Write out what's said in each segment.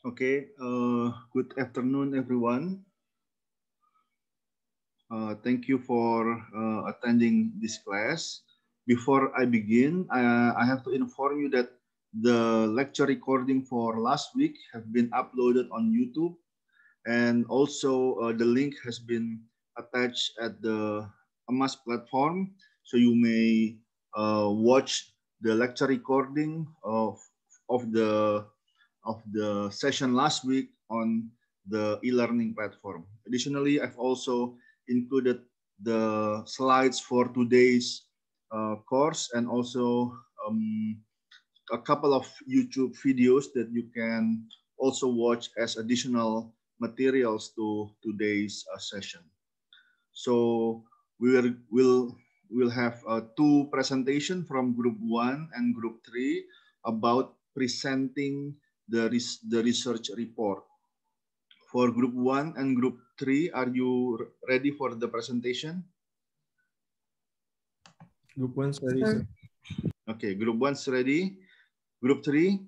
Okay, good afternoon, everyone. Thank you for attending this class. Before I begin, I have to inform you that the lecture recording for last week have been uploaded on YouTube, and also the link has been attached at the AMAS platform, so you may watch the lecture recording of the session last week on the e-learning platform. Additionally, I've also included the slides for today's course, and also a couple of YouTube videos that you can also watch as additional materials to today's session. So we'll have two presentations from Group 1 and Group 3 about presenting the research report. For Group 1 and Group 3, are you ready for the presentation? Group 1 is ready, sir. Okay, Group 1 is ready. Group 3?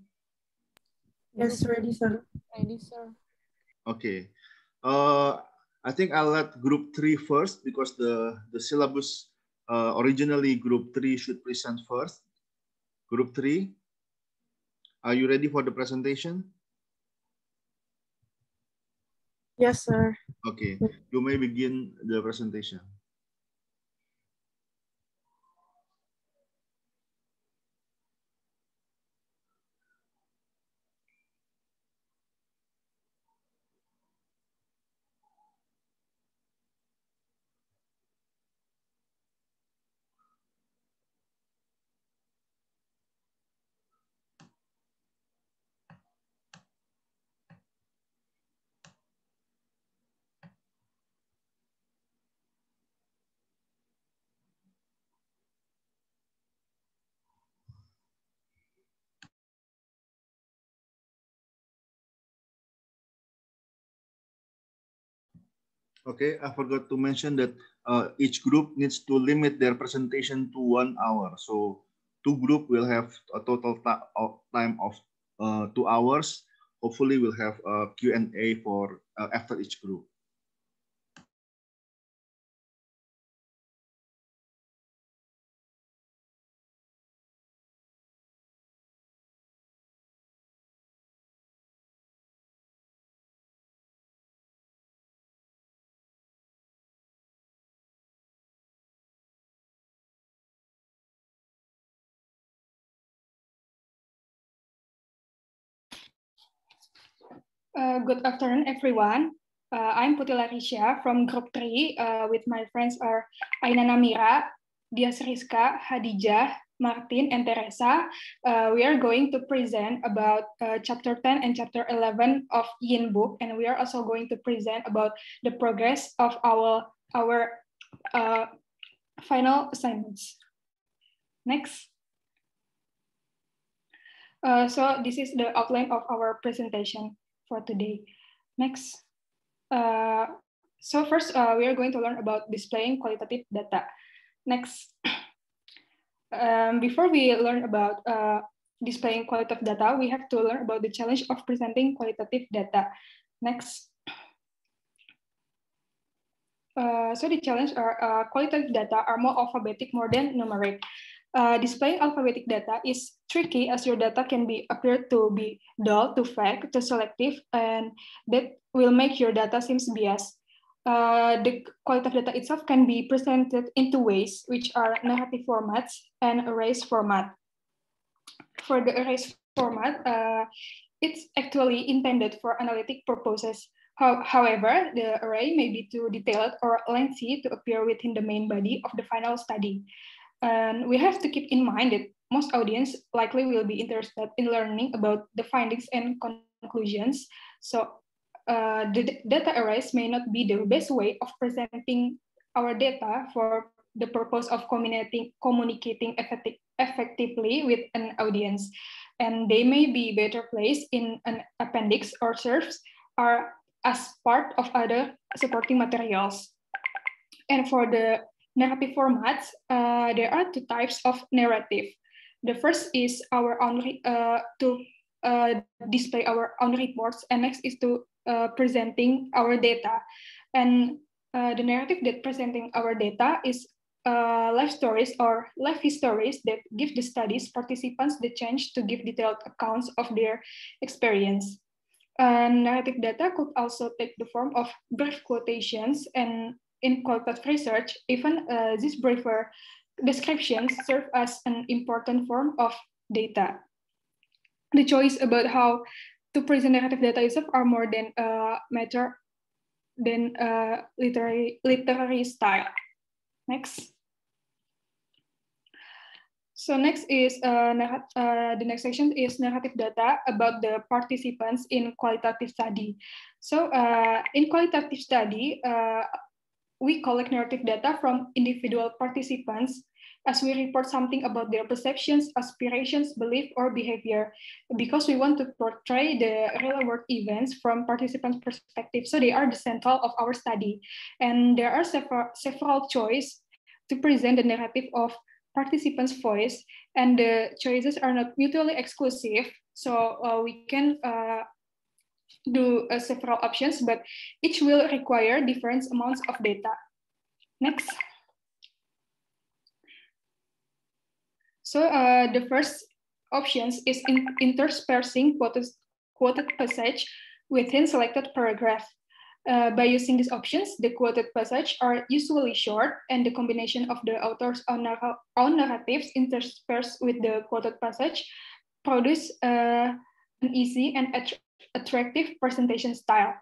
Yes, ready, sir. Ready, sir. Okay. I think I'll let Group 3 first, because the syllabus originally Group 3 should present first. Group 3, are you ready for the presentation? Yes, sir. Okay, you may begin the presentation. Okay, I forgot to mention that each group needs to limit their presentation to 1 hour. So two groups will have a total time of 2 hours. Hopefully we'll have a Q&A for after each group. Good afternoon, everyone. I'm Putih Larisha from Group 3. With my friends are Ainana Mira, Dias Rizka, Hadijah, Martin, and Teresa. We are going to present about Chapter 10 and Chapter 11 of Yin book, and we are also going to present about the progress of our final assignments. Next. So this is the outline of our presentation for today. Next. So first, we are going to learn about displaying qualitative data. Next. Before we learn about displaying qualitative data, we have to learn about the challenge of presenting qualitative data. Next. So the challenge are qualitative data are more alphabetic more than numeric. Displaying alphabetic data is tricky, as your data can appear to be dull, too vague, too selective, and that will make your data seems biased. The qualitative data itself can be presented in two ways, which are narrative formats and arrays format. For the arrays format, it's actually intended for analytic purposes. However, the array may be too detailed or lengthy to appear within the main body of the final study. And we have to keep in mind that most audience likely will be interested in learning about the findings and conclusions. So the data arrays may not be the best way of presenting our data for the purpose of communicating effectively with an audience. And they may be better placed in an appendix or serves or as part of other supporting materials. And for the narrative formats, there are two types of narrative. The first is our own display our own reports, and next is to presenting our data. And the narrative that presenting our data is life stories or life histories that give the studies participants the chance to give detailed accounts of their experience. Narrative data could also take the form of brief quotations, and in qualitative research, even these briefer descriptions serve as an important form of data. The choice about how to present narrative data itself are more than a matter than literary style. Next. So next is the next section is narrative data about the participants in qualitative study. So in qualitative study, we collect narrative data from individual participants as we report something about their perceptions, aspirations, belief, or behavior, because we want to portray the real-world events from participants' perspective. So they are the central of our study, and there are several choices to present the narrative of participants' voice, and the choices are not mutually exclusive. So we can do several options, but each will require different amounts of data. Next. So the first options is interspersing quoted passage within selected paragraph. By using these options, the quoted passage are usually short, and the combination of the author's own narratives interspersed with the quoted passage produce an easy and attractive presentation style.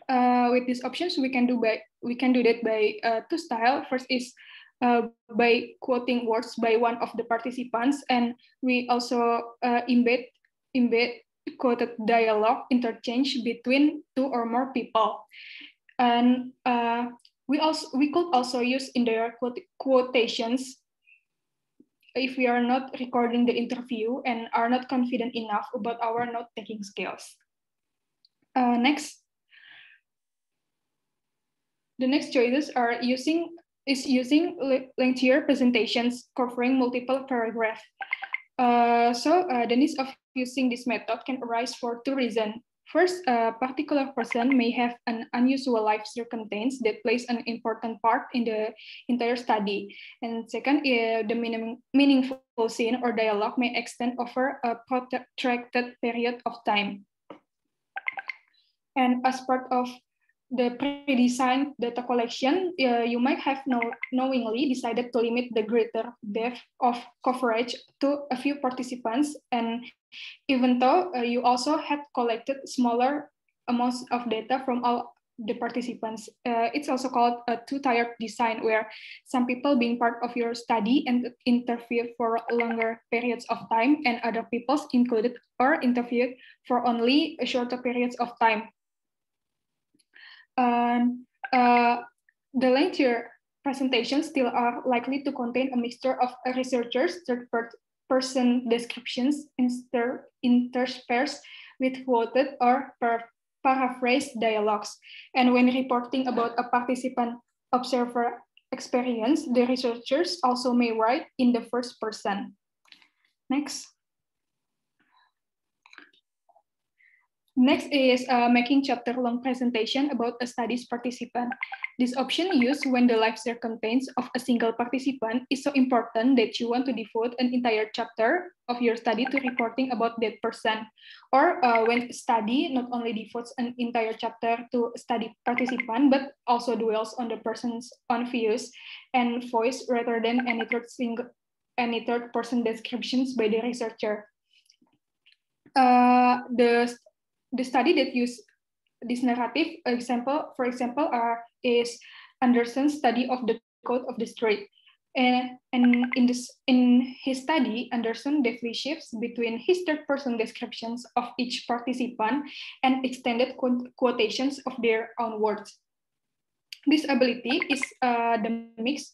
With these options, we can do that by two styles. First is by quoting words by one of the participants, and we also embed quoted dialogue interchange between two or more people. And we could also use indirect quotations if we are not recording the interview and are not confident enough about our note-taking skills. Next. The next choices are using lengthier presentations covering multiple paragraphs. The needs of using this method can arise for two reasons. First, a particular person may have an unusual life circumstance that plays an important part in the entire study. And second, the meaningful scene or dialogue may extend over a protracted period of time. And as part of the pre-designed data collection, you might have knowingly decided to limit the greater depth of coverage to a few participants. And even though you also had collected smaller amounts of data from all the participants, it's also called a two-tiered design, where some people being part of your study and interviewed for longer periods of time, and other people included or interviewed for only shorter periods of time. The lengthier presentations still are likely to contain a mixture of researchers' third-person descriptions interspersed with quoted or paraphrased dialogues. And when reporting about a participant observer experience, the researchers also may write in the first person. Next. Next is making chapter-long presentation about a study's participant. This option used when the life circumstance of a single participant is so important that you want to devote an entire chapter of your study to reporting about that person. Or when a study not only devotes an entire chapter to a study participant, but also dwells on the person's own views and voice rather than any third-person descriptions by the researcher. The study that use this narrative for example, is Anderson's study of the Code of the Street. And in his study, Anderson deftly shifts between his third-person descriptions of each participant and extended quotations of their own words. This ability is the mix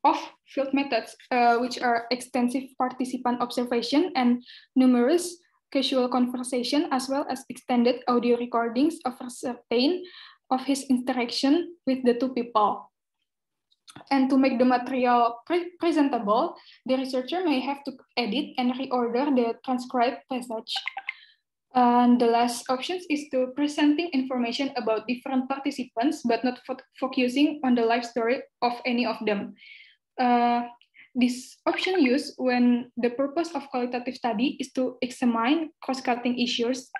of field methods, which are extensive participant observation and numerous casual conversation, as well as extended audio recordings of certain of his interaction with the two people. And to make the material presentable, the researcher may have to edit and reorder the transcribed passage. And the last option is to presenting information about different participants, but not focusing on the life story of any of them. This option used when the purpose of qualitative study is to examine cross-cutting issues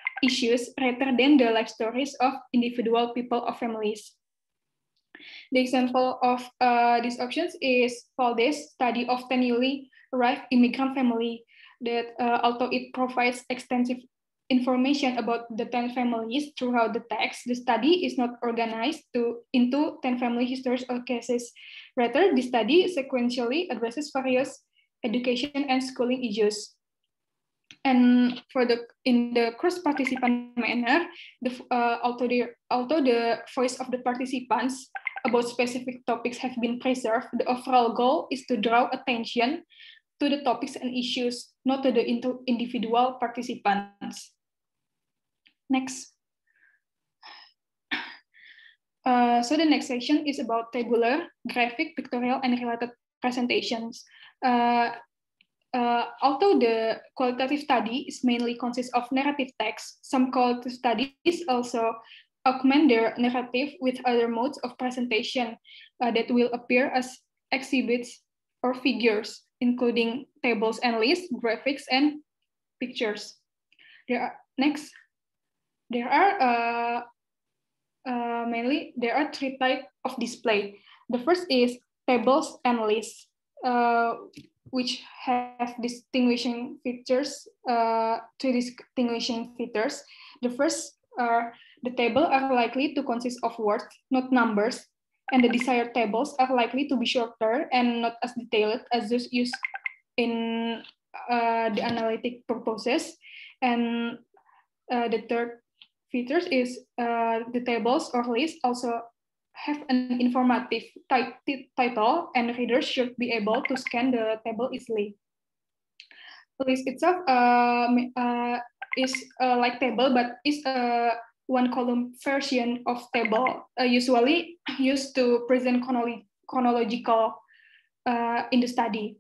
rather than the life stories of individual people or families. The example of these options is Valdes' study of 10 newly arrived immigrant family that although it provides extensive information about the 10 families throughout the text, the study is not organized into 10 family histories or cases. Rather, the study sequentially addresses various education and schooling issues. And in the cross-participant manner, although the voice of the participants about specific topics have been preserved, the overall goal is to draw attention to the topics and issues, not to the individual participants. Next. So the next section is about tabular, graphic, pictorial, and related presentations. Although the qualitative study is mainly consists of narrative text, some qualitative studies also augment their narrative with other modes of presentation that will appear as exhibits or figures, including tables and lists, graphics, and pictures. There are three types of display. The first is tables and lists, which have distinguishing features. Two distinguishing features. The first are the table are likely to consist of words, not numbers, and the desired tables are likely to be shorter and not as detailed as those used in the analytic purposes. And the third features is the tables or lists also have an informative title, and readers should be able to scan the table easily. The list itself is like table, but is a one-column version of table, usually used to present chronological in the study.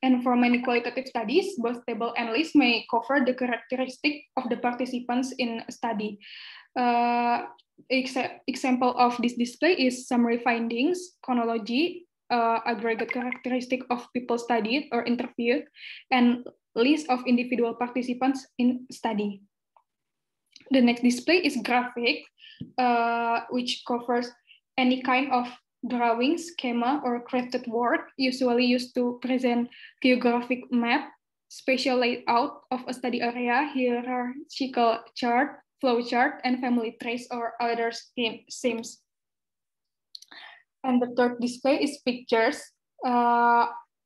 And for many qualitative studies, both table and list may cover the characteristic of the participants in a study. Example of this display is summary findings, chronology, aggregate characteristic of people studied or interviewed, and list of individual participants in study. The next display is graphic, which covers any kind of drawing, schema, or crafted work, usually used to present geographic map, spatial layout of a study area, hierarchical chart, flow chart, and family trace or other schemes. And the third display is pictures.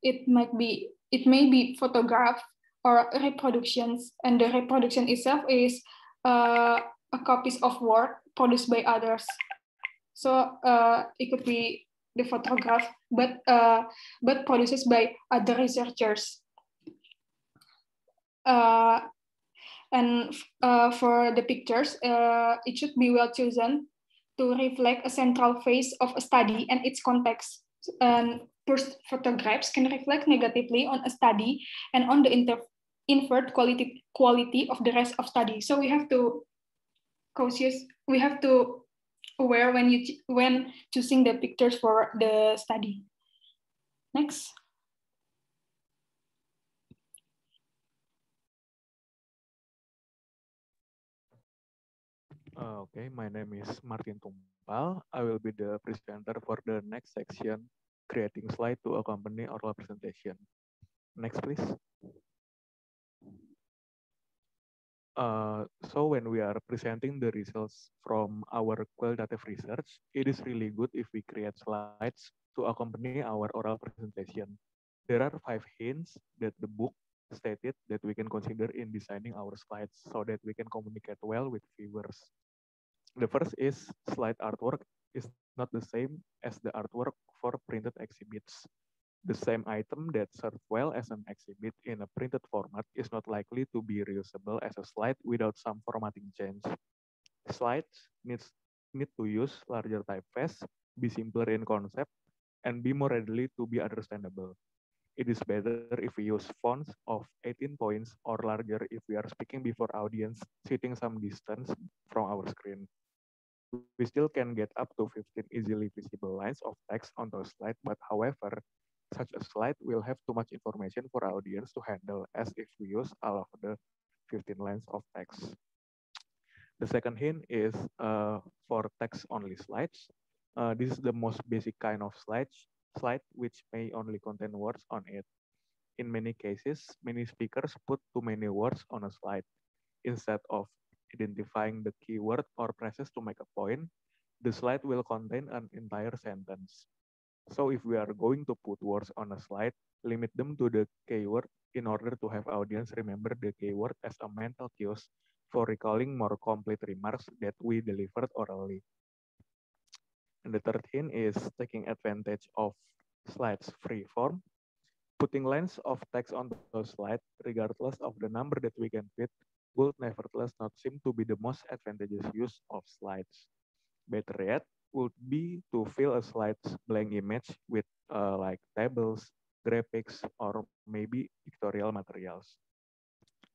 It may be photograph or reproductions, and the reproduction itself is a copies of work produced by others. So it could be the photograph, but produced by other researchers. And for the pictures, it should be well chosen to reflect a central phase of a study and its context. First, photographs can reflect negatively on a study and on the inferred quality of the rest of study. So we have to aware when choosing the pictures for the study. Next. Okay, my name is Martin Tumpal. I will be the presenter for the next section, creating slide to accompany oral presentation. Next, please. So when we are presenting the results from our qualitative research, it is really good if we create slides to accompany our oral presentation. There are 5 hints that the book stated that we can consider in designing our slides so that we can communicate well with viewers. The first is slide artwork is not the same as the artwork for printed exhibits. The same item that served well as an exhibit in a printed format is not likely to be reusable as a slide without some formatting change. Slides need to use larger typeface, be simpler in concept, and be more readily to be understandable. It is better if we use fonts of 18 points or larger if we are speaking before audience sitting some distance from our screen. We still can get up to 15 easily visible lines of text on the slide, but however, such a slide will have too much information for our audience to handle as if we use all of the 15 lines of text. The second hint is for text-only slides. This is the most basic kind of slide which may only contain words on it. In many cases, many speakers put too many words on a slide. Instead of identifying the keyword or phrases to make a point, the slide will contain an entire sentence. So if we are going to put words on a slide, limit them to the keyword in order to have audience remember the keyword as a mental cues for recalling more complete remarks that we delivered orally. And the third hint is taking advantage of slides free form. Putting lines of text on the slide, regardless of the number that we can fit, would nevertheless not seem to be the most advantageous use of slides. Better yet, would be to fill a slide's blank image with like tables, graphics, or maybe pictorial materials.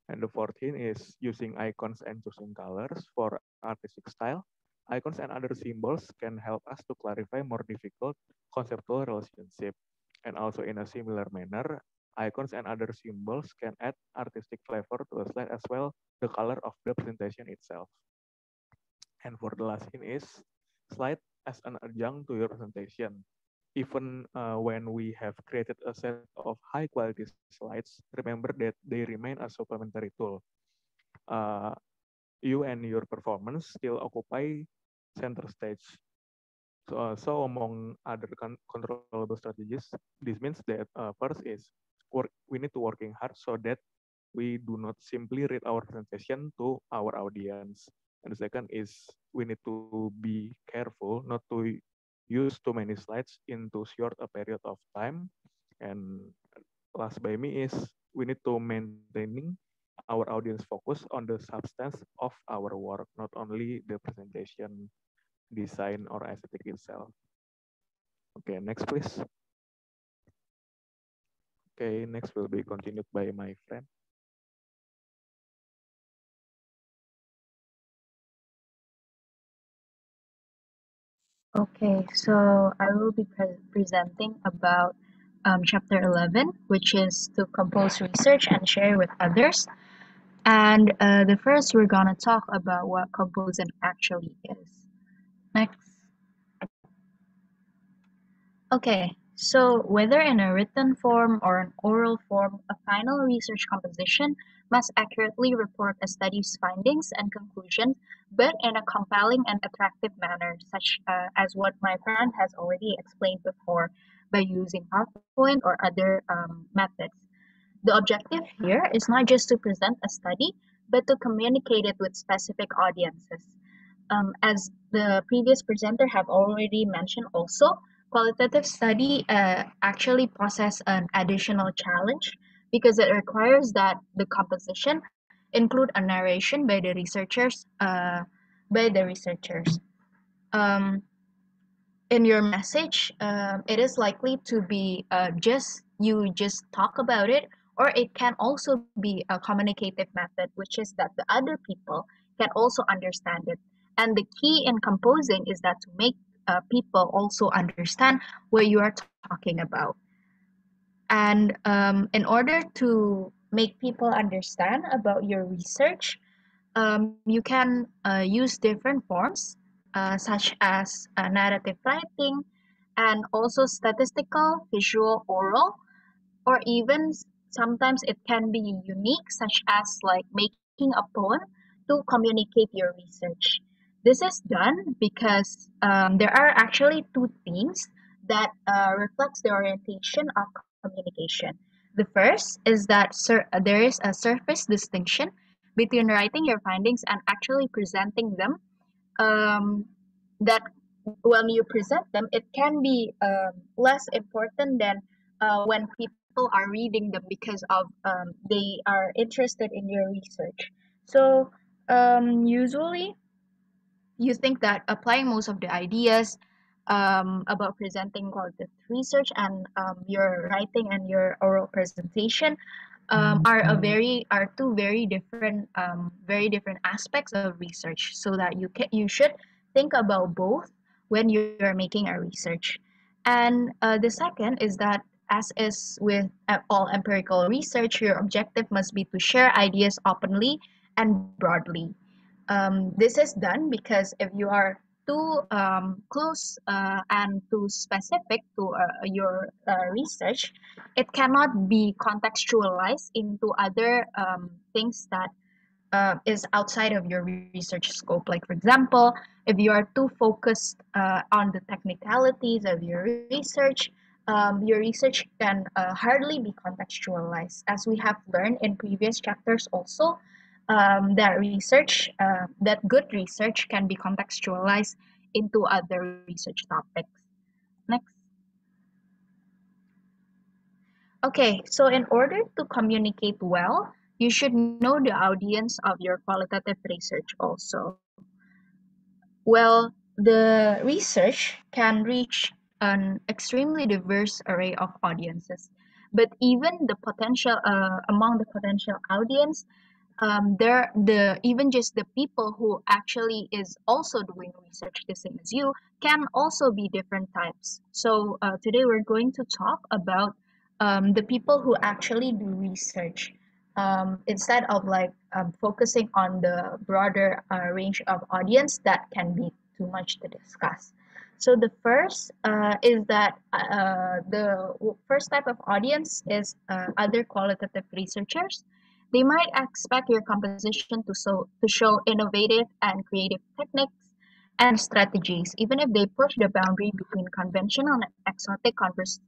And the fourth hint is using icons and choosing colors for artistic style. Icons and other symbols can help us to clarify more difficult conceptual relationship. And also in a similar manner, icons and other symbols can add artistic flavor to a slide as well, the color of the presentation itself. And for the last hint is slide as an adjunct to your presentation. Even when we have created a set of high quality slides, remember that they remain a supplementary tool. You and your performance still occupy center stage. So among other controllable strategies, this means that first is we need to working hard so that we do not simply read our presentation to our audience. And the second is we need to be careful not to use too many slides into short a period of time. And last by me is we need to maintaining our audience focus on the substance of our work, not only the presentation design or aesthetic itself. Okay, next please. Okay, next will be continued by my friend. Okay, so I will be presenting about chapter 11, which is to compose research and share with others. And the first, we're going to talk about what composing actually is. Next. Okay, so whether in a written form or an oral form, a final research composition must accurately report a study's findings and conclusions, but in a compelling and attractive manner, such as what my friend has already explained before by using PowerPoint or other methods. The objective here is not just to present a study, but to communicate it with specific audiences. As the previous presenter have already mentioned also, qualitative study actually poses an additional challenge because it requires that the composition include a narration by the researchers. Um, in your message, it is likely to be just talk about it, or it can also be a communicative method, which is that the other people can also understand it. And the key in composing is that to make people also understand what you are talking about. And in order to make people understand about your research, you can use different forms, such as narrative writing, and also statistical, visual, oral, or even sometimes it can be unique, such as like making a poem to communicate your research. This is done because there are actually two themes that reflects the orientation of communication. The first is that there is a surface distinction between writing your findings and actually presenting them. That when you present them, it can be less important than when people are reading them because of they are interested in your research. So usually you think that applying most of the ideas about presenting qualitative research and your writing and your oral presentation are two very different aspects of research. So that you should think about both when you're making a research. And the second is that, as is with all empirical research, your objective must be to share ideas openly and broadly. This is done because if you are too close and too specific to your research, it cannot be contextualized into other things that is outside of your research scope. Like, for example, if you are too focused on the technicalities of your research can hardly be contextualized. As we have learned in previous chapters also, that good research can be contextualized into other research topics. Next. Okay, so in order to communicate well, you should know the audience of your qualitative research also. Well, the research can reach an extremely diverse array of audiences, but even among the potential audience, even just the people who actually is also doing research the same as you can also be different types. So today we're going to talk about the people who actually do research, instead of focusing on the broader range of audience that can be too much to discuss. So the first is that the first type of audience is other qualitative researchers. They might expect your composition to show innovative and creative techniques and strategies, even if they push the boundary between conventional and exotic,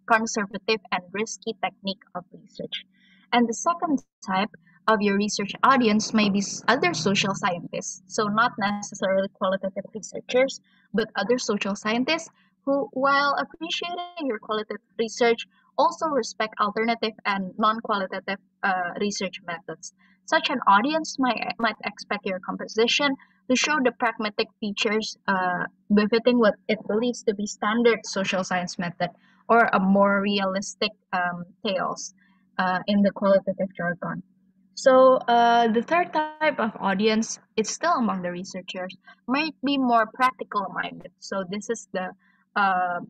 conservative, and risky technique of research. And the second type of your research audience may be other social scientists, so not necessarily qualitative researchers, but other social scientists who, while appreciating your qualitative research, also respect alternative and non-qualitative research methods. Such an audience might expect your composition to show the pragmatic features befitting what it believes to be standard social science method, or a more realistic tales in the qualitative jargon. So the third type of audience, it's still among the researchers, might be more practical minded. So this is the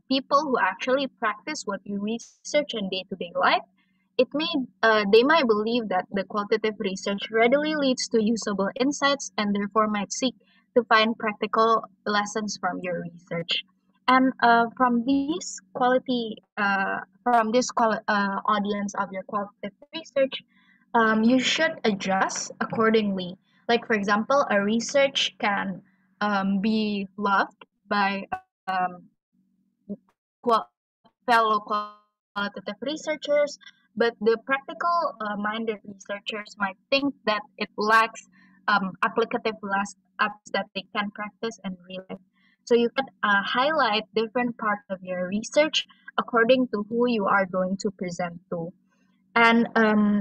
people who actually practice what you research in day-to-day life. They might believe that the qualitative research readily leads to usable insights and therefore might seek to find practical lessons from your research. And from this audience of your qualitative research, you should adjust accordingly. Like, for example, a research can be loved by fellow qualitative researchers, but the practical minded researchers might think that it lacks applicative apps that they can practice in real life. So you can highlight different parts of your research according to who you are going to present to. And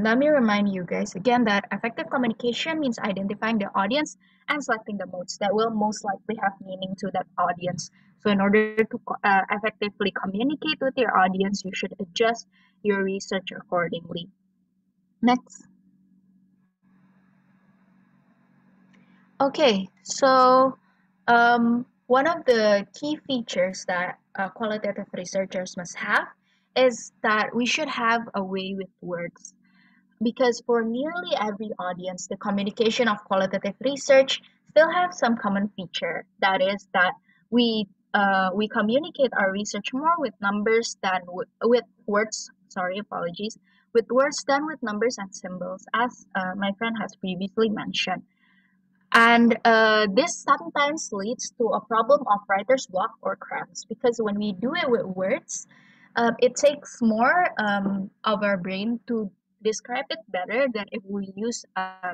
let me remind you guys again that effective communication means identifying the audience and selecting the modes that will most likely have meaning to that audience. So in order to effectively communicate with your audience, you should adjust your research accordingly. Next. Okay, so one of the key features that qualitative researchers must have is that we should have a way with words. Because for nearly every audience, the communication of qualitative research still have some common feature. That is that we communicate our research more with numbers than with words. Sorry, apologies. With words than with numbers and symbols, as my friend has previously mentioned. And this sometimes leads to a problem of writer's block or cramps, because when we do it with words, it takes more of our brain to describe it better than if we use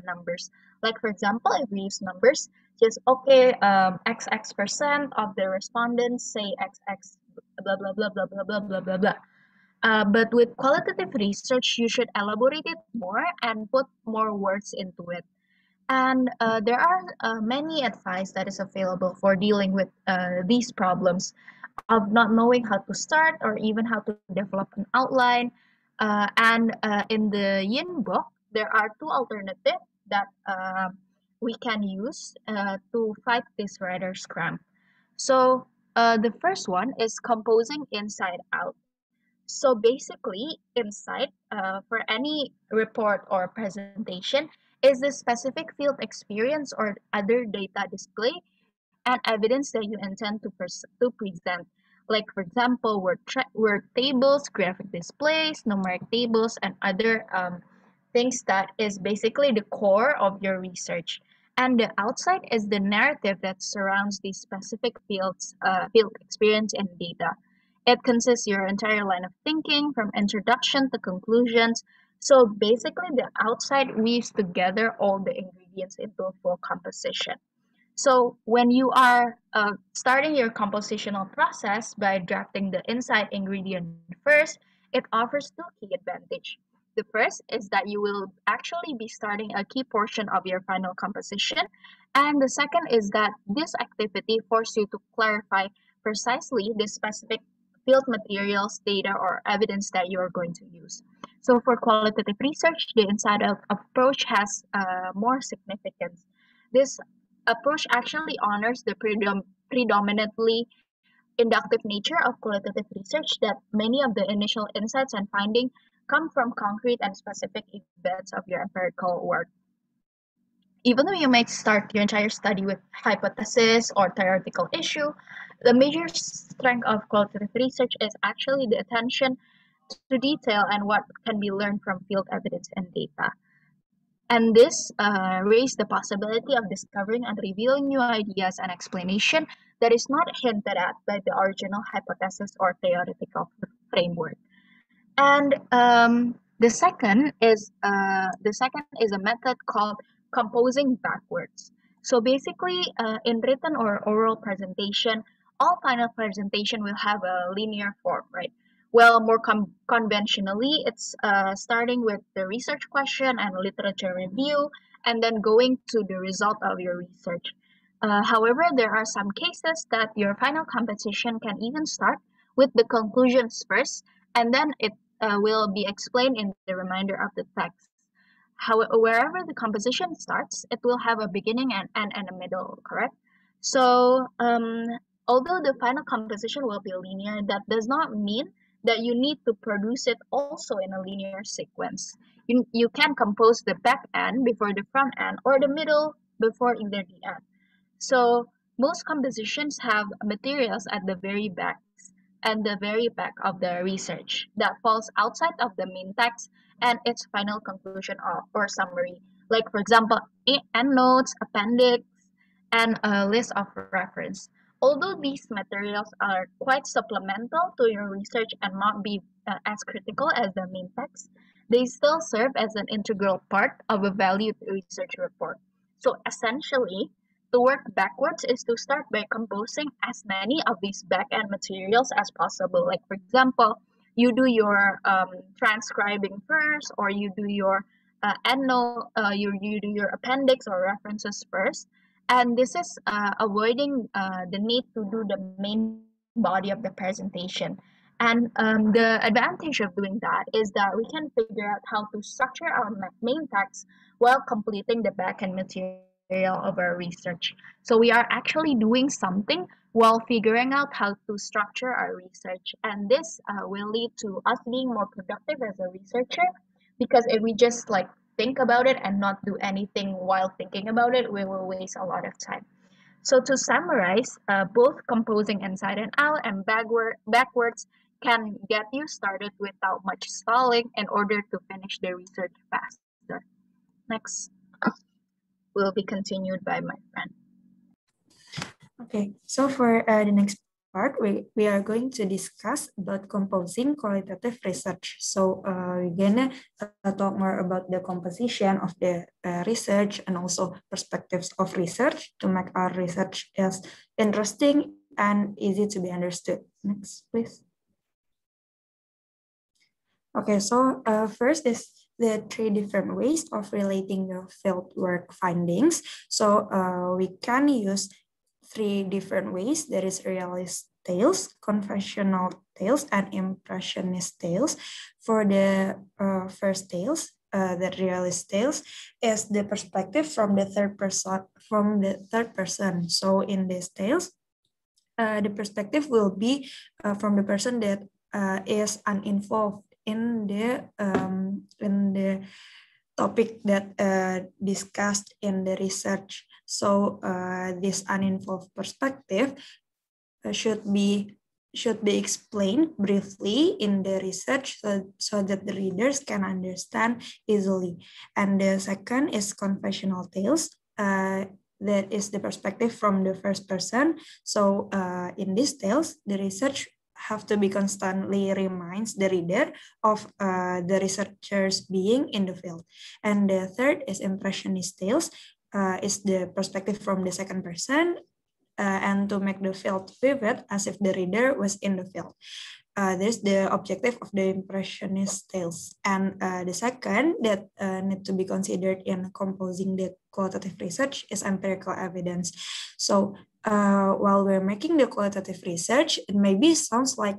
numbers. Like, for example, if we use numbers, just okay, XX% of the respondents say XX, blah, blah, blah, blah, blah, blah, blah, blah, blah. But with qualitative research, you should elaborate it more and put more words into it. And there are many advice that is available for dealing with these problems of not knowing how to start or even how to develop an outline. And in the Yin book, there are two alternatives that we can use to fight this writer's cramp. So the first one is composing inside out. So basically, insight for any report or presentation is the specific field experience or other data display and evidence that you intend to present. Like for example, word tables, graphic displays, numeric tables, and other things that is basically the core of your research. And the outside is the narrative that surrounds these specific field experience and data. It consists your entire line of thinking from introduction to conclusions. So basically, the outside weaves together all the ingredients into a full composition. So when you are starting your compositional process by drafting the inside ingredient first, it offers two key advantages. The first is that you will actually be starting a key portion of your final composition. And the second is that this activity forces you to clarify precisely the specific field materials, data, or evidence that you are going to use. So for qualitative research, the inside out approach has more significance. This approach actually honors the predominantly inductive nature of qualitative research that many of the initial insights and findings come from concrete and specific events of your empirical work. Even though you might start your entire study with hypothesis or theoretical issue, the major strength of qualitative research is actually the attention to detail and what can be learned from field evidence and data. And this raised the possibility of discovering and revealing new ideas and explanation that is not hinted at by the original hypothesis or theoretical framework. And the second is a method called composing backwards. So basically, in written or oral presentation, all final presentation will have a linear form, right? Well, more conventionally, it's starting with the research question and literature review, and then going to the result of your research. However, there are some cases that your final composition can even start with the conclusions first, and then it will be explained in the remainder of the text. Wherever the composition starts, it will have a beginning and a middle, correct? So, although the final composition will be linear, that does not mean that you need to produce it also in a linear sequence. You can compose the back end before the front end or the middle before either the end. So most compositions have materials at the very back and the very back of the research that falls outside of the main text and its final conclusion or summary. Like for example, endnotes, appendix, and a list of reference. Although these materials are quite supplemental to your research and not be as critical as the main text, they still serve as an integral part of a valued research report. So essentially, to work backwards is to start by composing as many of these back-end materials as possible. Like for example, you do your transcribing first, or you do your endnote, you do your appendix or references first. And this is avoiding the need to do the main body of the presentation. And the advantage of doing that is that we can figure out how to structure our main text while completing the back-end material of our research. So we are actually doing something while figuring out how to structure our research. And this will lead to us being more productive as a researcher, because if we just like think about it and not do anything while thinking about it, we will waste a lot of time. So to summarize, both composing inside and out and backwards can get you started without much stalling in order to finish the research faster. Next will be continued by my friend. Okay, so for the next part, we are going to discuss about composing qualitative research. So we're gonna talk more about the composition of the research and also perspectives of research to make our research as interesting and easy to be understood. Next, please. Okay, so first is the three different ways of relating the fieldwork findings. So we can use three different ways. There is realist tales, confessional tales, and impressionist tales. For the first tales, the realist tales is the perspective from the third person. So in these tales, the perspective will be from the person that is uninvolved in the topic that discussed in the research. So this uninvolved perspective should be explained briefly in the research so that the readers can understand easily. And the second is confessional tales. That is the perspective from the first person. So in these tales, the research have to be constantly reminds the reader of the researchers being in the field. And the third is impressionist tales, is the perspective from the second person, and to make the field vivid as if the reader was in the field. This is the objective of the impressionist tales. And the second that need to be considered in composing the qualitative research is empirical evidence. So while we're making the qualitative research, it maybe sounds like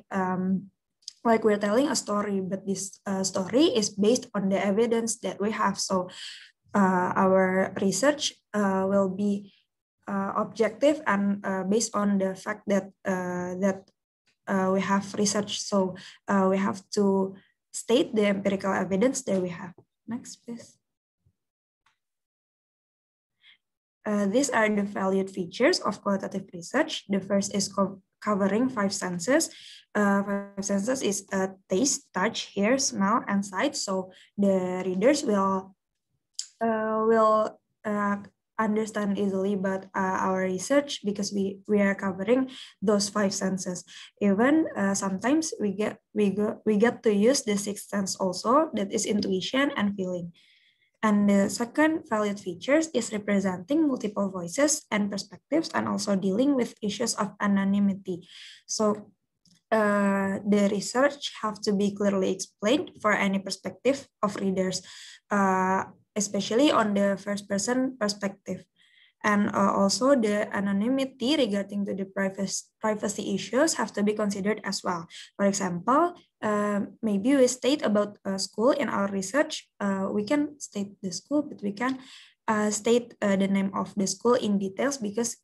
we're telling a story, but this story is based on the evidence that we have. So our research will be objective and based on the fact that we have research. So we have to state the empirical evidence that we have. Next, please. These are the valued features of qualitative research. The first is covering 5 senses. 5 senses is taste, touch, hear, smell, and sight. So the readers will understand easily about our research because we are covering those 5 senses. Even sometimes we get to use the 6th sense also, that is intuition and feeling. And the second valued features is representing multiple voices and perspectives and also dealing with issues of anonymity. So the research have to be clearly explained for any perspective of readers, especially on the first person perspective. And also the anonymity regarding to the privacy issues have to be considered as well. For example, maybe we state about a school in our research. We can state the school, but we can state the name of the school in details because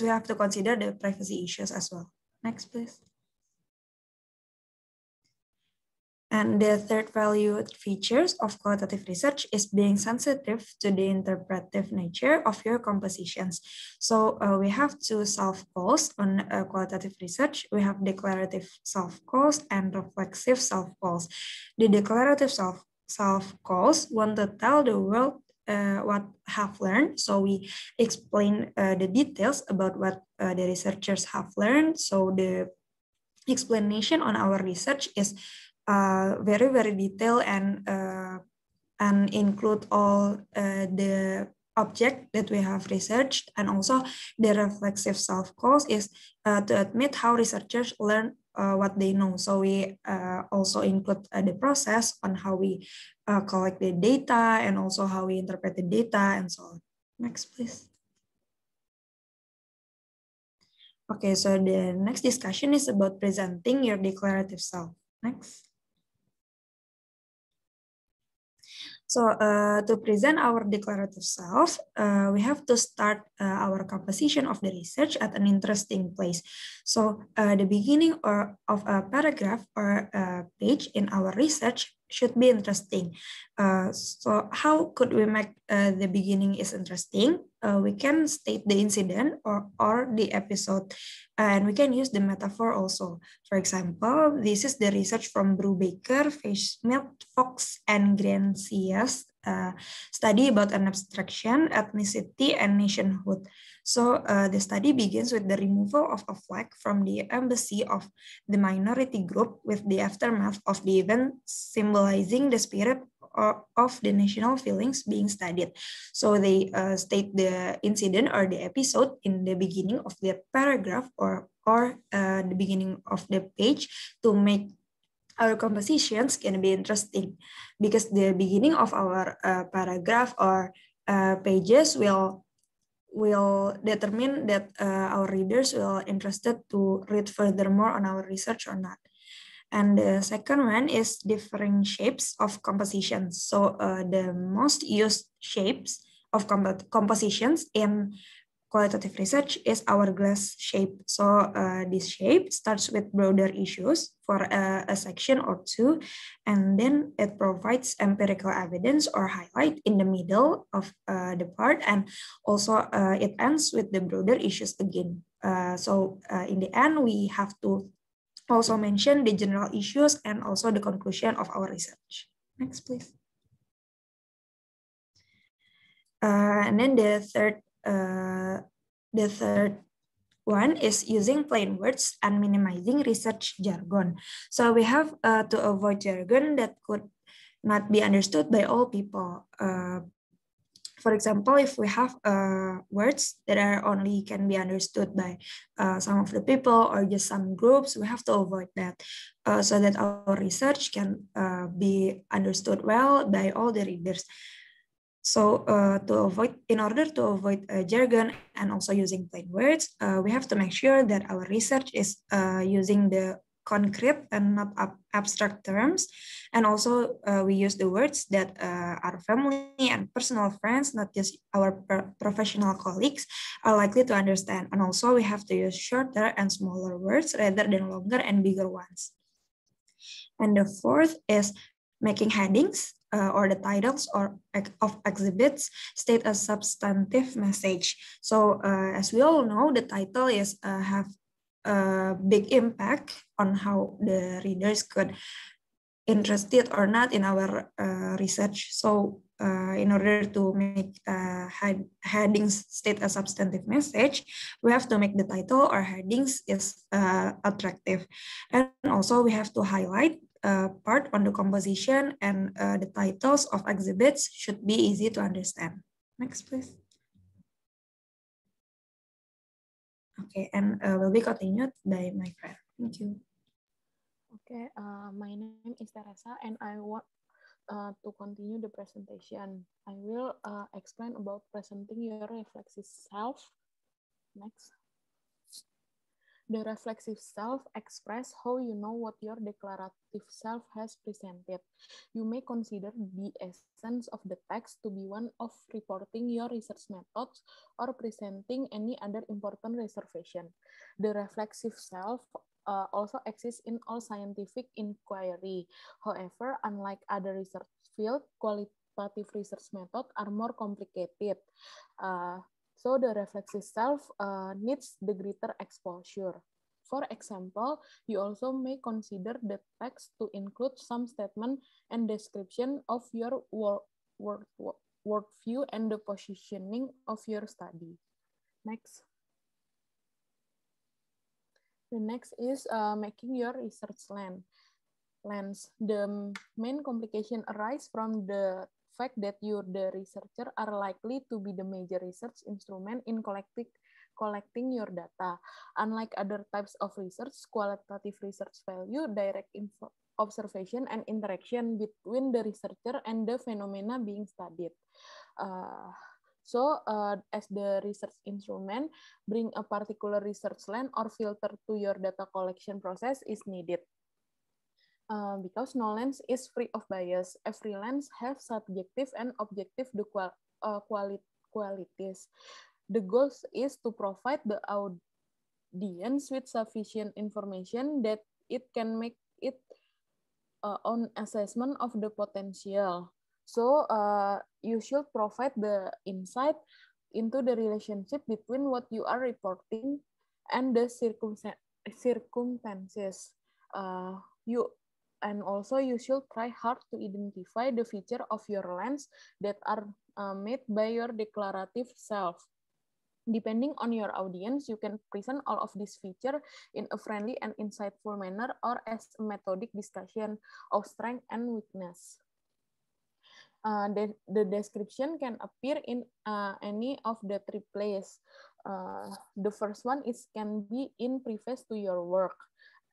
we have to consider the privacy issues as well. Next, please. And the third valued features of qualitative research is being sensitive to the interpretive nature of your compositions. So we have 2 self-calls on qualitative research. We have declarative self-calls and reflexive self-calls. The declarative self-calls want to tell the world what have learned. So we explain the details about what the researchers have learned. So the explanation on our research is very, very detailed and include all the object that we have researched. And also the reflexive self-calls is to admit how researchers learn what they know. So we also include the process on how we collect the data and also how we interpret the data and so on. Next, please. Okay, so the next discussion is about presenting your declarative self. Next. So to present our declarative self, we have to start our composition of the research at an interesting place. So the beginning of a paragraph or a page in our research should be interesting. So how could we make the beginning is interesting? We can state the incident or the episode, and we can use the metaphor also. For example, this is the research from Brubaker, Fishmelt, Fox, and Grancias study about an abstraction, ethnicity, and nationhood. So the study begins with the removal of a flag from the embassy of the minority group with the aftermath of the event symbolizing the spirit of the national feelings being studied. So they state the incident or the episode in the beginning of the paragraph or the beginning of the page to make our compositions can be interesting because the beginning of our paragraph or pages will determine that our readers will interested to read furthermore on our research or not. And the second one is differing shapes of compositions. So the most used shapes of compositions in qualitative research is hourglass shape. So this shape starts with broader issues for a section or two, and then it provides empirical evidence or highlight in the middle of the part, and also it ends with the broader issues again. So in the end, we have to also mention the general issues and also the conclusion of our research. Next, please. And then the third one is using plain words and minimizing research jargon. So we have to avoid jargon that could not be understood by all people. For example, if we have words that are only can be understood by some of the people or just some groups, we have to avoid that so that our research can be understood well by all the readers. So in order to avoid jargon and also using plain words, we have to make sure that our research is using the concrete and not abstract terms. And also we use the words that our family and personal friends, not just our professional colleagues, are likely to understand. And also we have to use shorter and smaller words rather than longer and bigger ones. And the fourth is making headings or the titles or of exhibits state a substantive message. So as we all know, the title is have a big impact on how the readers could interested or not in our research. So in order to make headings state a substantive message, we have to make the title or headings is attractive. And also we have to highlight part on the composition, and the titles of exhibits should be easy to understand. Next, please. Okay, and will be continued by my friend. Thank you. Okay, my name is Teresa, and I want to continue the presentation. I will explain about presenting your reflexive self. Next. The reflexive self expresses how you know what your declarative self has presented. You may consider the essence of the text to be one of reporting your research methods or presenting any other important reservation. The reflexive self also exists in all scientific inquiry. However, unlike other research fields, qualitative research methods are more complicated. So the reflexive self needs the greater exposure. For example, you also may consider the text to include some statement and description of your worldview and the positioning of your study. Next. The next is making your research lens. The main complication arises from the fact that the researcher are likely to be the major research instrument in collecting your data. Unlike other types of research, qualitative research value direct observation and interaction between the researcher and the phenomena being studied. So, as the research instrument, bring a particular research lens or filter to your data collection process is needed. Because no lens is free of bias. Every lens has subjective and objective qualities. The goal is to provide the audience with sufficient information that it can make its own assessment of the potential. So you should provide the insight into the relationship between what you are reporting and the circumstances. And also you should try hard to identify the feature of your lens that are made by your declarative self. Depending on your audience, you can present all of these features in a friendly and insightful manner or as a methodic discussion of strength and weakness. The description can appear in any of the three places. The first one is can be in preface to your work.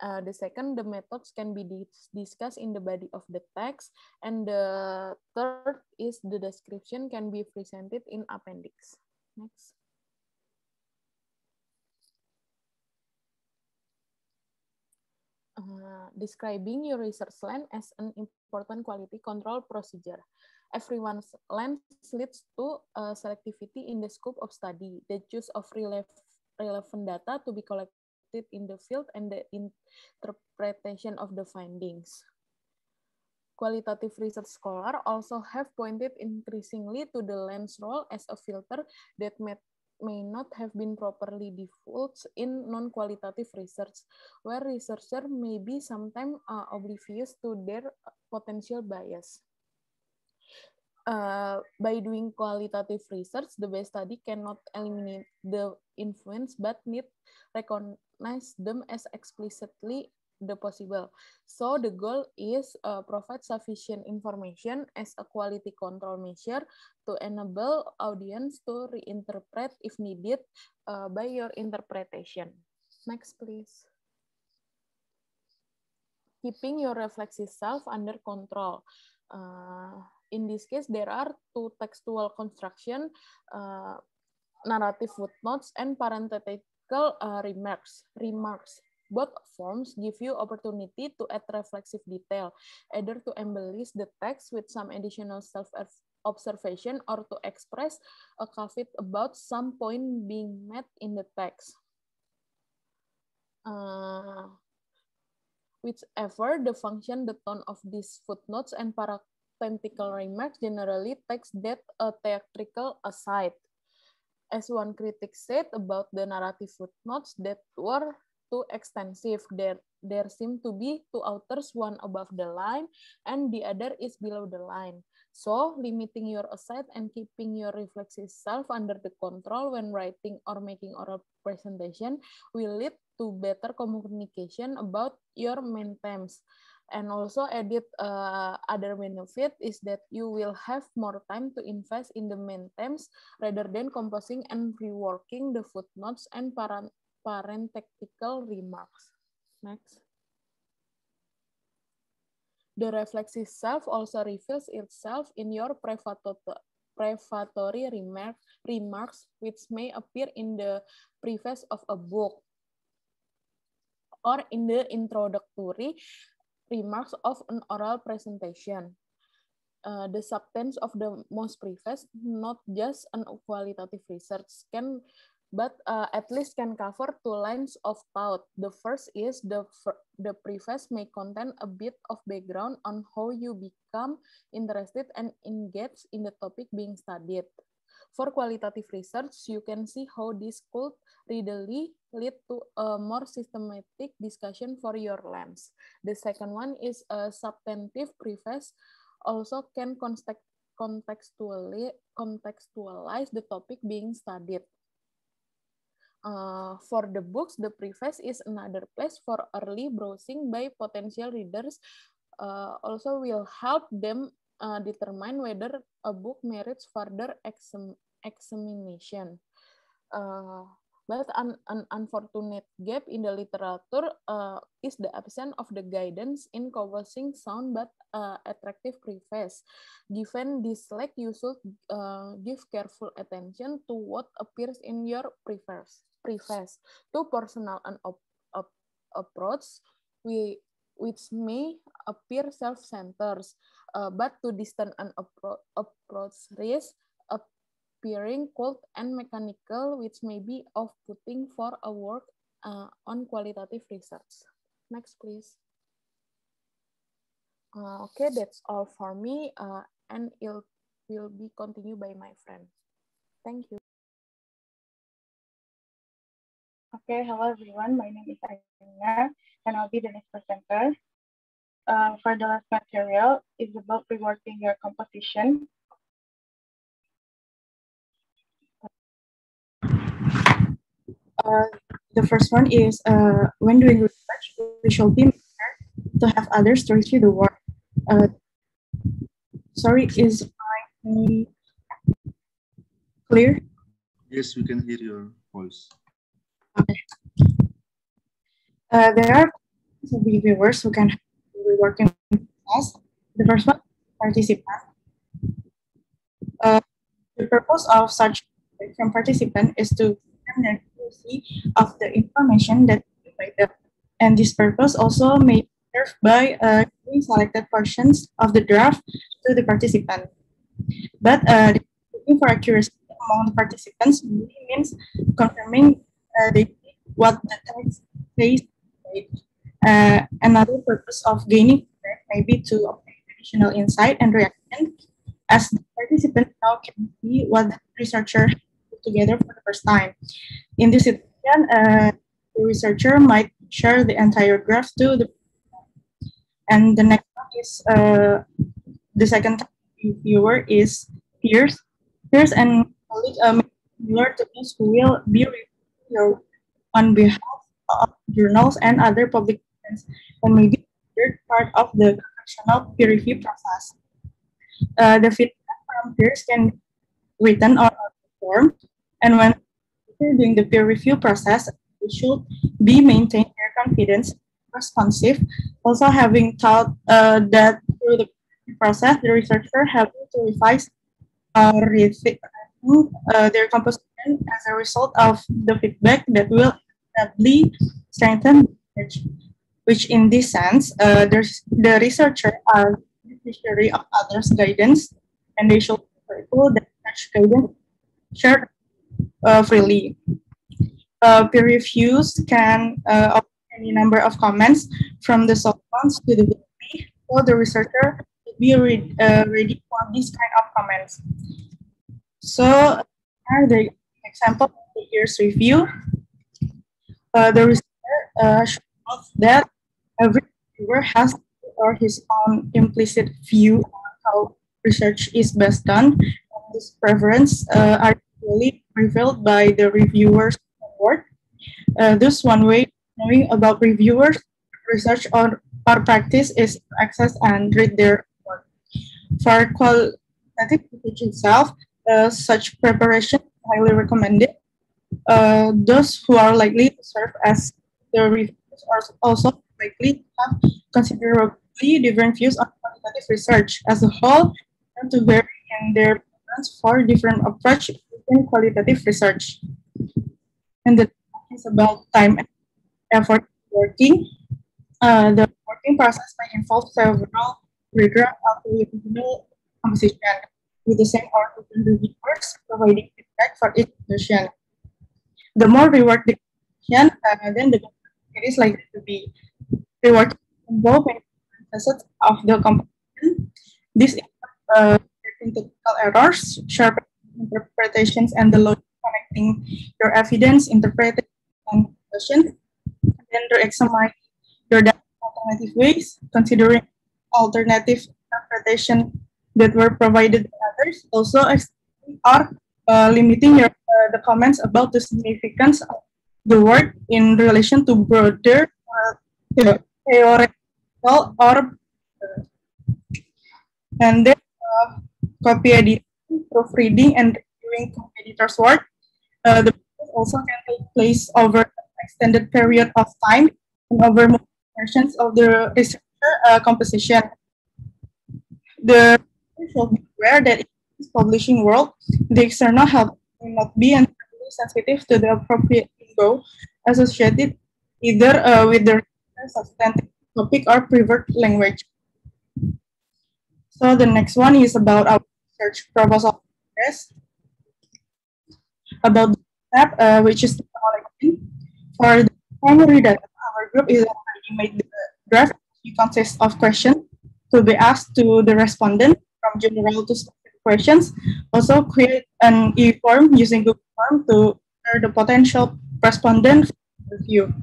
The second, the methods can be discussed in the body of the text. And the third is the description can be presented in appendix. Next. Describing your research land as an important quality control procedure. Everyone's lens leads to selectivity in the scope of study, the choice of relevant data to be collected in the field, and the interpretation of the findings. Qualitative research scholars also have pointed increasingly to the lens role as a filter that may not have been properly divulged in non-qualitative research, where researchers may be sometimes oblivious to their potential bias. By doing qualitative research, the best study cannot eliminate the influence, but need recognize them as explicitly the possible. So the goal is provide sufficient information as a quality control measure to enable audience to reinterpret if needed by your interpretation. Next, please. Keeping your reflexive self under control. In this case, there are two textual construction, narrative footnotes and parenthetical remarks. Both forms give you opportunity to add reflexive detail, either to embellish the text with some additional self-observation or to express a caveat about some point being made in the text. Whichever the function, the tone of these footnotes and parenthetical remarks generally takes that a theatrical aside. As one critic said about the narrative footnotes that were too extensive, there seem to be two authors, one above the line and the other is below the line. So limiting your aside and keeping your reflexive self under the control when writing or making oral presentation will lead to better communication about your main themes. And also other benefit is that you will have more time to invest in the main themes rather than composing and reworking the footnotes and parenthetical remarks. Next. The reflexive self also reveals itself in your prefatory remarks, which may appear in the preface of a book or in the introductory remarks of an oral presentation. The substance of the most preface, not just an qualitative research, but at least can cover two lines of thought. The first is the preface may contain a bit of background on how you become interested and engaged in the topic being studied. For qualitative research, you can see how this could readily lead to a more systematic discussion for your lens. The second one is a substantive preface also can contextualize the topic being studied. For the books, the preface is another place for early browsing by potential readers. Also will help them determine whether a book merits further examination. But an unfortunate gap in the literature is the absence of the guidance in composing sound but attractive preface. Given this lack, you should give careful attention to what appears in your preface. To personal and approach, which may appear self-centered, but to distant and approach risk appearing cold and mechanical, which may be off-putting for a work on qualitative research. Next, please. Okay, that's all for me, and it will be continued by my friend. Thank you. Okay, hello everyone. My name is Aina, and I'll be the next presenter. For the last material is about reworking your composition. The first one is when doing research, we should be prepared to have others to review the work. Sorry, is my clear? Yes, we can hear your voice. Okay. There are reviewers who can help with the working process. The first one, participant. Uh, the purpose of such from participant is to confirm the accuracy of the information that is provided. And this purpose also may be served by giving selected portions of the draft to the participant. But looking for accuracy among the participants really means confirming what the text says. Another purpose of gaining feedback may be to obtain additional insight and reaction, as the participant now can see what the researcher put together for the first time. In this situation, the researcher might share the entire graph to the, and the next one is the second reviewer is peers. Peers and colleagues similar to those who will be reviewing your on behalf of journals and other publications and may be considered part of the conventional peer review process. The feedback from peers can be written or form, and when during the peer review process, they should be maintain their confidence, responsive. Also, having thought that through the process, the researcher having to revise or rethink their composition as a result of the feedback that will inevitably strengthen research. Which, in this sense, the researcher are beneficiary of others' guidance, and they should be grateful that such guidance shared freely. Peer reviews can offer any number of comments from the soft ones to the VIP, so the researcher will be ready for these kind of comments. So, are the example of the year's review. The researcher shows that every reviewer has his or his own implicit view on how research is best done. And this preference are usually revealed by the reviewer's work. Thus, one way of knowing about reviewers' research or practice is to access and read their work. For qualitative research itself, such preparation is highly recommended. Those who are likely to serve as the reviewers are also likely to have considerably different views on qualitative research as a whole and to vary in their preference for different approach in qualitative research. And the is about time and effort working. The working process may involve several rigorous algorithmic composition with the same or different reviewers providing feedback for each version. The more reward the composition, then the better it is likely to be. Reward involve many facets of the composition. This includes technical errors, sharp interpretations, and the logic connecting your evidence, interpretation, and conclusion. Then re-examine your data in alternative ways, considering alternative interpretation that were provided by others. Also, or limiting your the comments about the significance of the work in relation to broader theoretical or and then copy editing, proofreading, and reviewing co-editors' work. The process also can take place over an extended period of time and over multiple versions of the researcher composition. The researcher should be aware that in this publishing world, the external help may not be entirely sensitive to the appropriate lingo associated either with the substantive topic or preferred language. So the next one is about our research proposal about the step, which is the collection. For the primary data, our group is already made the draft, which consists of questions to be asked to the respondent from general to specific questions. Also create an e-form using Google Form to share the potential respondent review.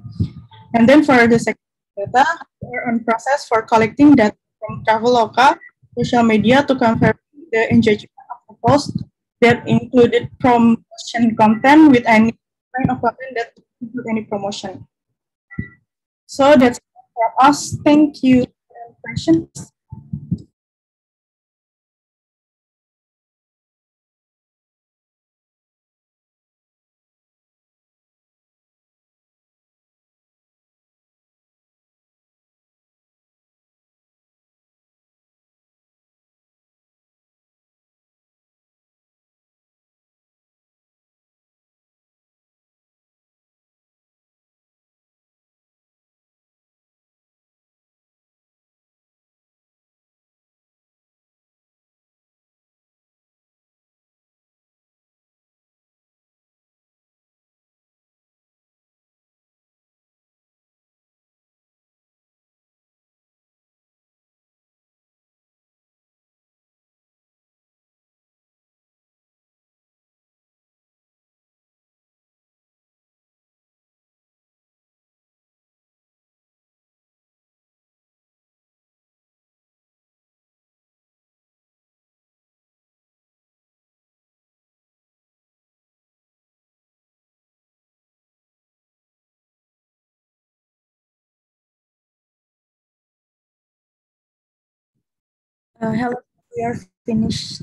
And then for the second data, we're on process for collecting data from Traveloka, social media to confirm the engagement of the post that included promotion content with any kind of content that include any promotion. So that's for us. Thank you. Questions? Hello, we are finished.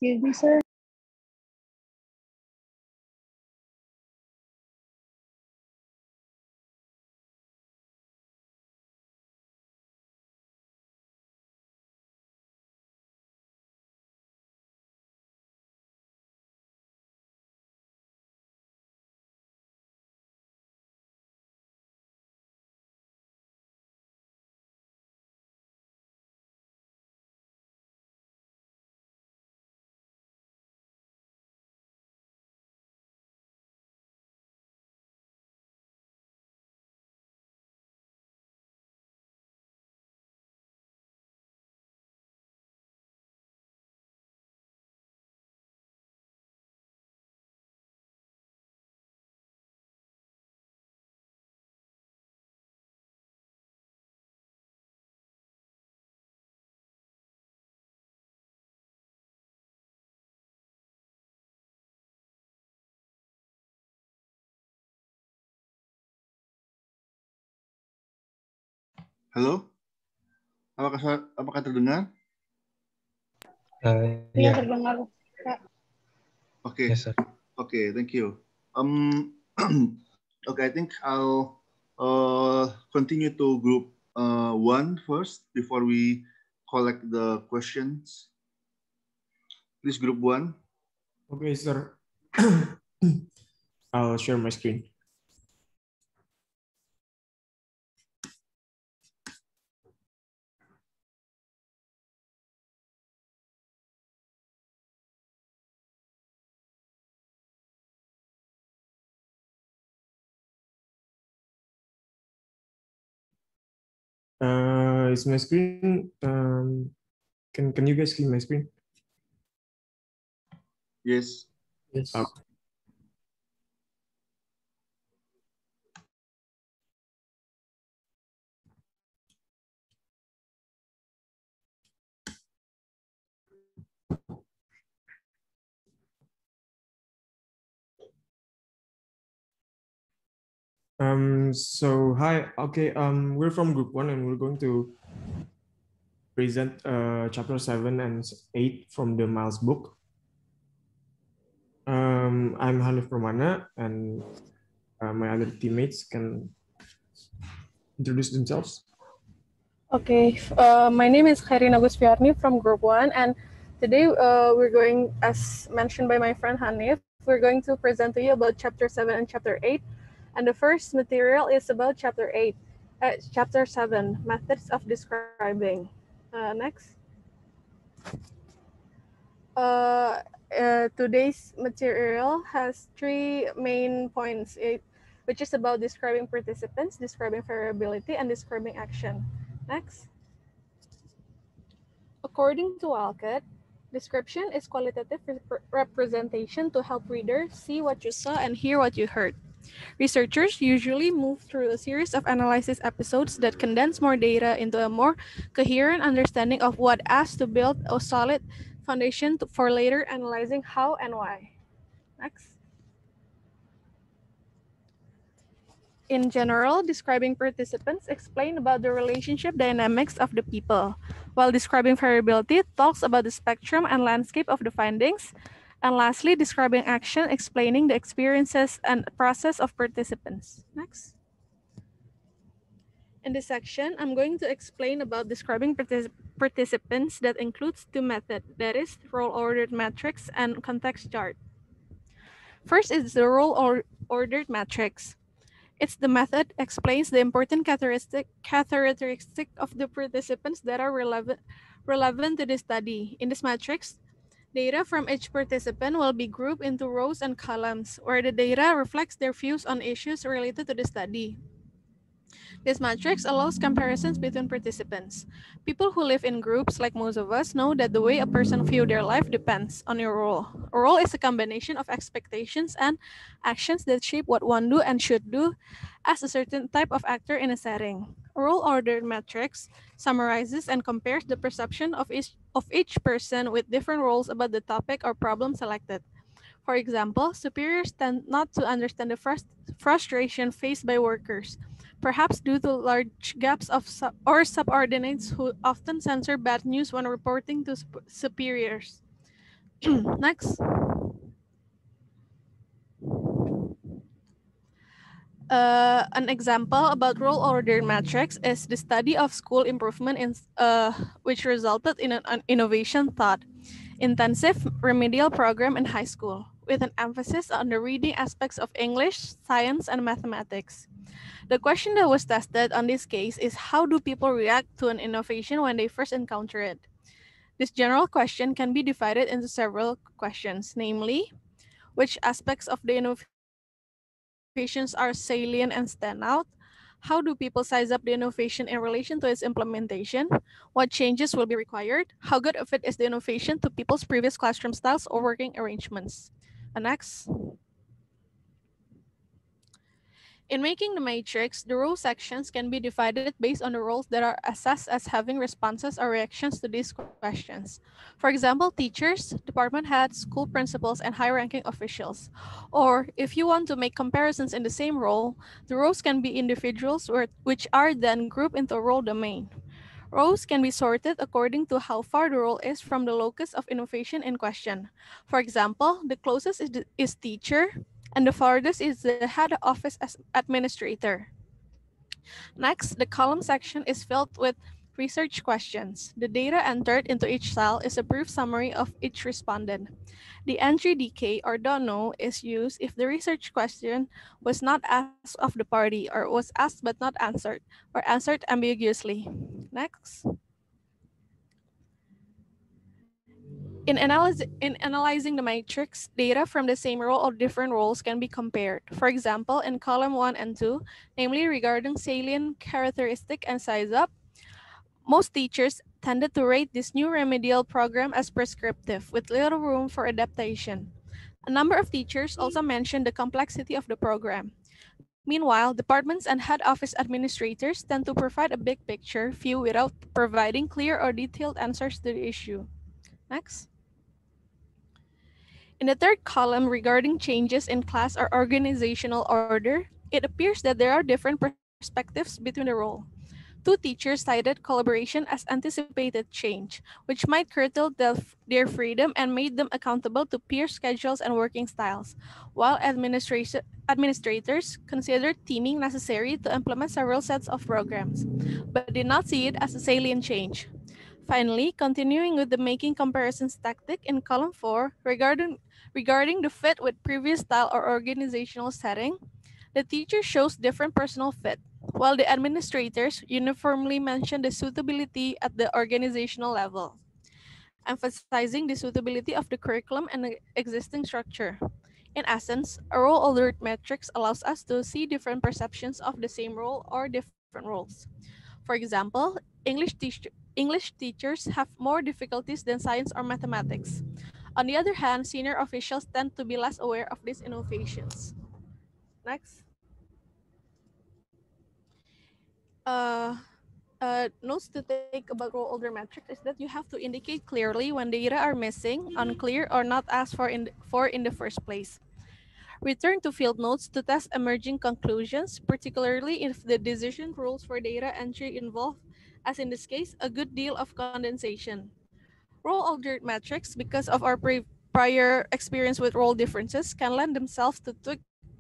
Excuse me, sir. Halo? Apakah terdengar? Iya, Yeah. terdengar, Kak. Okay. Yes, sir. Okay, thank you. Okay, I think I'll continue to group 1 first before we collect the questions. Please, group 1. Okay, sir. I'll share my screen. Is my screen? Can you guys see my screen? Yes. Yes. So hi, okay, we're from group 1 and we're going to present chapter 7 and 8 from the Miles book. I'm Hanif Permana and my other teammates can introduce themselves. Okay, my name is Khairina Gusfiarni from Group 1, and today we're going, as mentioned by my friend Hanif, we're going to present to you about Chapter 7 and Chapter 8. And the first material is about Chapter 7, Methods of Describing. Next. Today's material has 3 main points, which is about describing participants, describing variability, and describing action. Next. According to Alcott, description is qualitative representation to help readers see what you saw and hear what you heard. Researchers usually move through a series of analysis episodes that condense more data into a more coherent understanding of what as to build a solid foundation for later analyzing how and why. Next. In general, describing participants explain about the relationship dynamics of the people, while describing variability talks about the spectrum and landscape of the findings, and lastly, describing action explaining the experiences and process of participants. Next. In this section, I'm going to explain about describing participants that includes 2 methods, that is, role-ordered matrix and context chart. First is the role-ordered matrix. It's the method explains the important characteristic of the participants that are relevant to the study. In this matrix, data from each participant will be grouped into rows and columns, where the data reflects their views on issues related to the study. This matrix allows comparisons between participants. People who live in groups, like most of us, know that the way a person views their life depends on your role. A role is a combination of expectations and actions that shape what one do and should do as a certain type of actor in a setting. A role-ordered matrix summarizes and compares the perception of each person with different roles about the topic or problem selected. For example, superiors tend not to understand the frustration faced by workers, perhaps due to large gaps of subordinates who often censor bad news when reporting to superiors. Next. An example about role ordered matrix is the study of school improvement which resulted in an innovation thought intensive remedial program in high school, with an emphasis on the reading aspects of English, science, and mathematics. The question that was tested on this case is how do people react to an innovation when they first encounter it? This general question can be divided into several questions, namely, which aspects of the innovations are salient and stand out? How do people size up the innovation in relation to its implementation? What changes will be required? How good a fit is the innovation to people's previous classroom styles or working arrangements? And next. In making the matrix, the role sections can be divided based on the roles that are assessed as having responses or reactions to these questions. For example, teachers, department heads, school principals, and high-ranking officials. Or, if you want to make comparisons in the same role, the roles can be individuals which are then grouped into a role domain. Rows can be sorted according to how far the role is from the locus of innovation in question. For example, the closest is teacher, and the farthest is the head office administrator. Next, the column section is filled with research questions. The data entered into each cell is a brief summary of each respondent. The entry DK or don't know is used if the research question was not asked of the party or was asked but not answered or answered ambiguously. Next. In analyzing the matrix, data from the same role or different roles can be compared. For example, in column 1 and 2, namely regarding salient characteristic and size up, most teachers tended to rate this new remedial program as prescriptive, with little room for adaptation. A number of teachers also mentioned the complexity of the program. Meanwhile, departments and head office administrators tend to provide a big picture view without providing clear or detailed answers to the issue. Next. In the third column regarding changes in class or organizational order, it appears that there are different perspectives between the role. Two teachers cited collaboration as anticipated change, which might curtail their freedom and made them accountable to peer schedules and working styles, while administrators considered teaming necessary to implement several sets of programs, but did not see it as a salient change. Finally, continuing with the making comparisons tactic in column 4, regarding the fit with previous style or organizational setting, the teacher shows different personal fit, while the administrators uniformly mention the suitability at the organizational level, emphasizing the suitability of the curriculum and the existing structure. In essence, a role alert metrics allows us to see different perceptions of the same role or different roles. For example, English teachers have more difficulties than science or mathematics. On the other hand, senior officials tend to be less aware of these innovations. Next. Uh, Notes to take about role order metrics is that you have to indicate clearly when data are missing, unclear, or not asked for in the first place. Return to field notes to test emerging conclusions, particularly if the decision rules for data entry involve, as in this case, a good deal of condensation. Role ordered metrics, because of our prior experience with role differences, can lend themselves to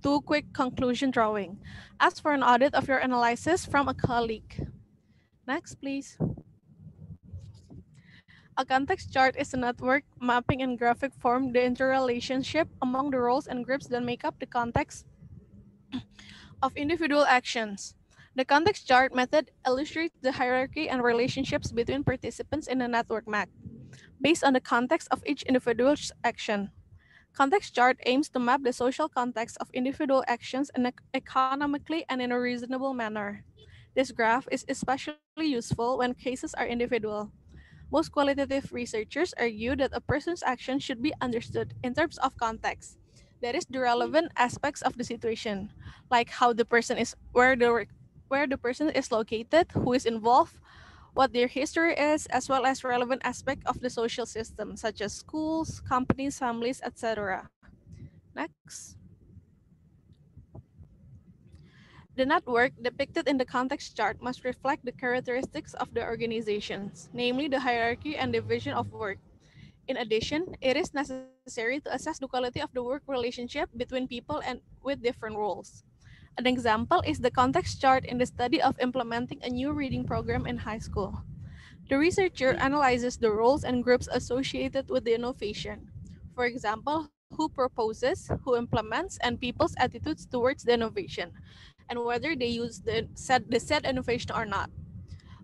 too quick conclusion drawing. Ask for an audit of your analysis from a colleague. Next, please. A context chart is a network mapping in graphic form the interrelationship among the roles and groups that make up the context of individual actions. The context chart method illustrates the hierarchy and relationships between participants in a network map, based on the context of each individual's action. Context chart aims to map the social context of individual actions economically and in a reasonable manner. This graph is especially useful when cases are individual. Most qualitative researchers argue that a person's action should be understood in terms of context. That is, the relevant aspects of the situation, like how the person is, where the person is located, who is involved, what their history is, as well as relevant aspect of the social system, such as schools, companies, families, etc. Next. The network depicted in the context chart must reflect the characteristics of the organizations, namely the hierarchy and division of work. In addition, it is necessary to assess the quality of the work relationship between people and with different roles. An example is the context chart in the study of implementing a new reading program in high school. The researcher analyzes the roles and groups associated with the innovation. For example, who proposes, who implements, and people's attitudes towards the innovation, and whether they use the said innovation or not.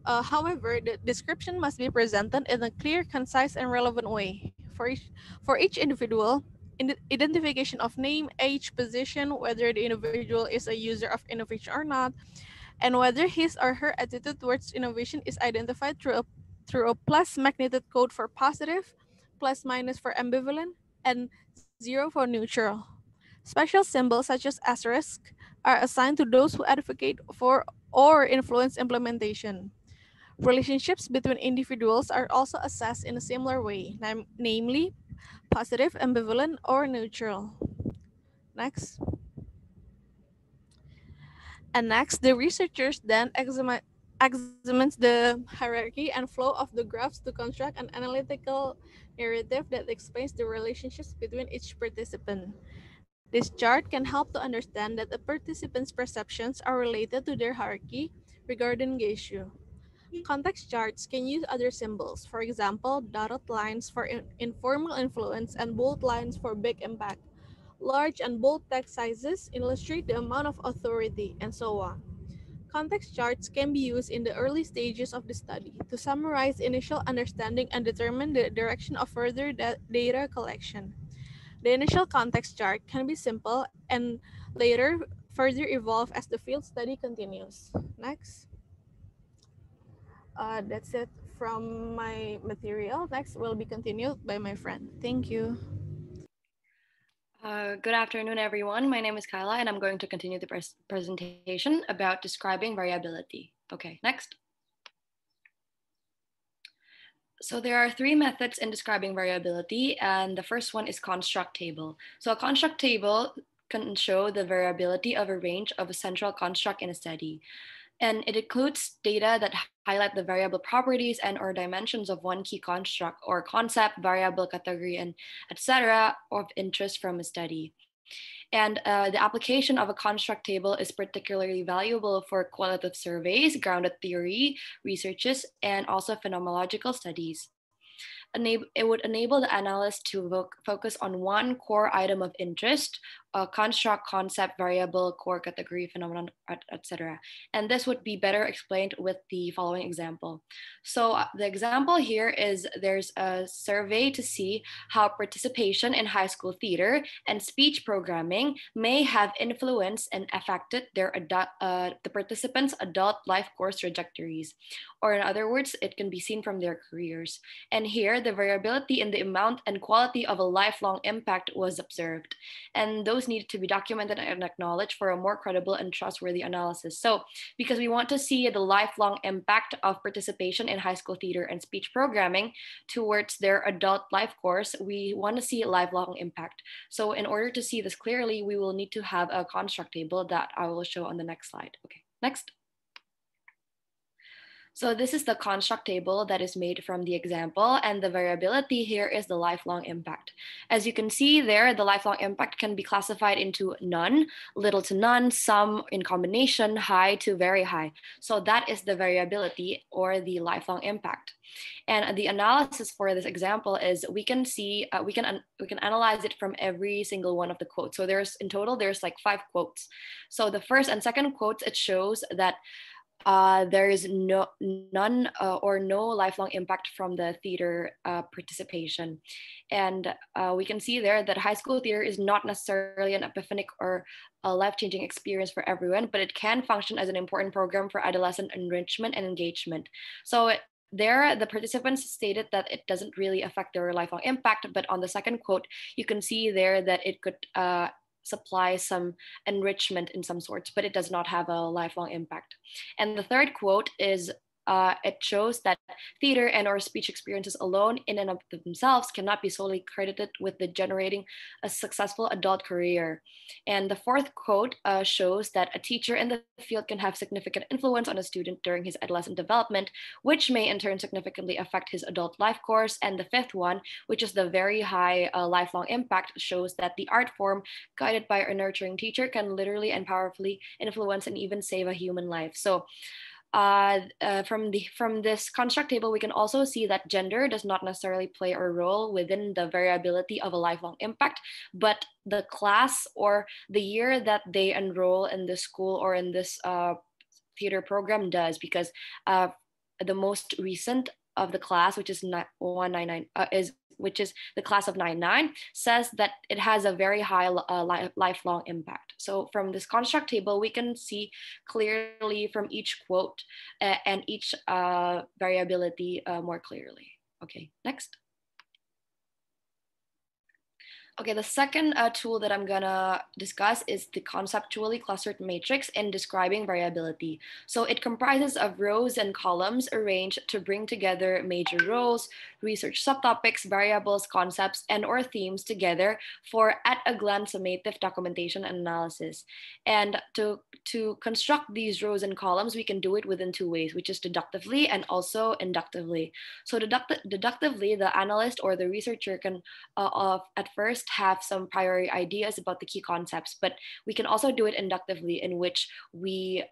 However, the description must be presented in a clear, concise, and relevant way. For each individual, identification of name, age, position, whether the individual is a user of innovation or not, and whether his or her attitude towards innovation is identified through a plus magnitude code for positive, plus minus for ambivalent, and 0 for neutral. Special symbols such as asterisk are assigned to those who advocate for or influence implementation. Relationships between individuals are also assessed in a similar way, namely positive, ambivalent, or neutral. Next. And next, the researchers then examines the hierarchy and flow of the graphs to construct an analytical narrative that explains the relationships between each participant. This chart can help to understand that the participants' perceptions are related to their hierarchy regarding the issue. Context charts can use other symbols, for example, dotted lines for informal influence and bold lines for big impact. Large and bold text sizes illustrate the amount of authority, and so on. Context charts can be used in the early stages of the study to summarize initial understanding and determine the direction of further data collection. The initial context chart can be simple and later further evolve as the field study continues. Next. That's it from my material. Next will be continued by my friend. Thank you. Good afternoon, everyone. My name is Kyla, and I'm going to continue the presentation about describing variability. Okay, next. So there are three methods in describing variability, and the first one is construct table. So a construct table can show the variability of a range of a central construct in a study. And it includes data that highlight the variable properties and or dimensions of one key construct or concept, variable, category, and etc. of interest from a study. And the application of a construct table is particularly valuable for qualitative surveys, grounded theory, researches, and also phenomenological studies. It would enable the analyst to focus on one core item of interest, construct, concept, variable, core category, phenomenon, etc. And this would be better explained with the following example. So the example here is there's a survey to see how participation in high school theater and speech programming may have influenced and affected the participants' adult life course trajectories. Or in other words, it can be seen from their careers. And here, the variability in the amount and quality of a lifelong impact was observed. And those needed to be documented and acknowledged for a more credible and trustworthy analysis. So because we want to see the lifelong impact of participation in high school theater and speech programming towards their adult life course, we want to see lifelong impact. So in order to see this clearly, we will need to have a construct table that I will show on the next slide. Okay, next. So this is the construct table that is made from the example, and the variability here is the lifelong impact. As you can see there, the lifelong impact can be classified into none, little to none, some in combination, high to very high. So that is the variability or the lifelong impact. And the analysis for this example is we can see, we can analyze it from every single one of the quotes. So there's in total, there's like 5 quotes. So the first and second quotes, it shows that there is none or no lifelong impact from the theater participation. And we can see there that high school theater is not necessarily an epiphanic or a life-changing experience for everyone, but it can function as an important program for adolescent enrichment and engagement. So there, the participants stated that it doesn't really affect their lifelong impact, but on the second quote, you can see there that it could supply some enrichment in some sorts, but it does not have a lifelong impact. And the third quote is it shows that theater and or speech experiences alone in and of themselves cannot be solely credited with the generating a successful adult career. And the fourth quote shows that a teacher in the field can have significant influence on a student during his adolescent development, which may in turn significantly affect his adult life course. And the fifth one, which is the very high lifelong impact, shows that the art form guided by a nurturing teacher can literally and powerfully influence and even save a human life. So from this construct table, we can also see that gender does not necessarily play a role within the variability of a lifelong impact, but the class or the year that they enroll in the school or in this theater program does, because the most recent of the class, which is 199, which is the class of 99, says that it has a very high lifelong impact. So from this construct table, we can see clearly from each quote and each variability more clearly. Okay, next. Okay, the second tool that I'm gonna discuss is the conceptually clustered matrix in describing variability. So it comprises of rows and columns arranged to bring together major roles, research subtopics, variables, concepts, and or themes together for at-a-glance summative documentation and analysis. And to construct these rows and columns, we can do it within two ways, which is deductively and also inductively. So deductively, the analyst or the researcher can at first have some priori ideas about the key concepts, but we can also do it inductively, in which we,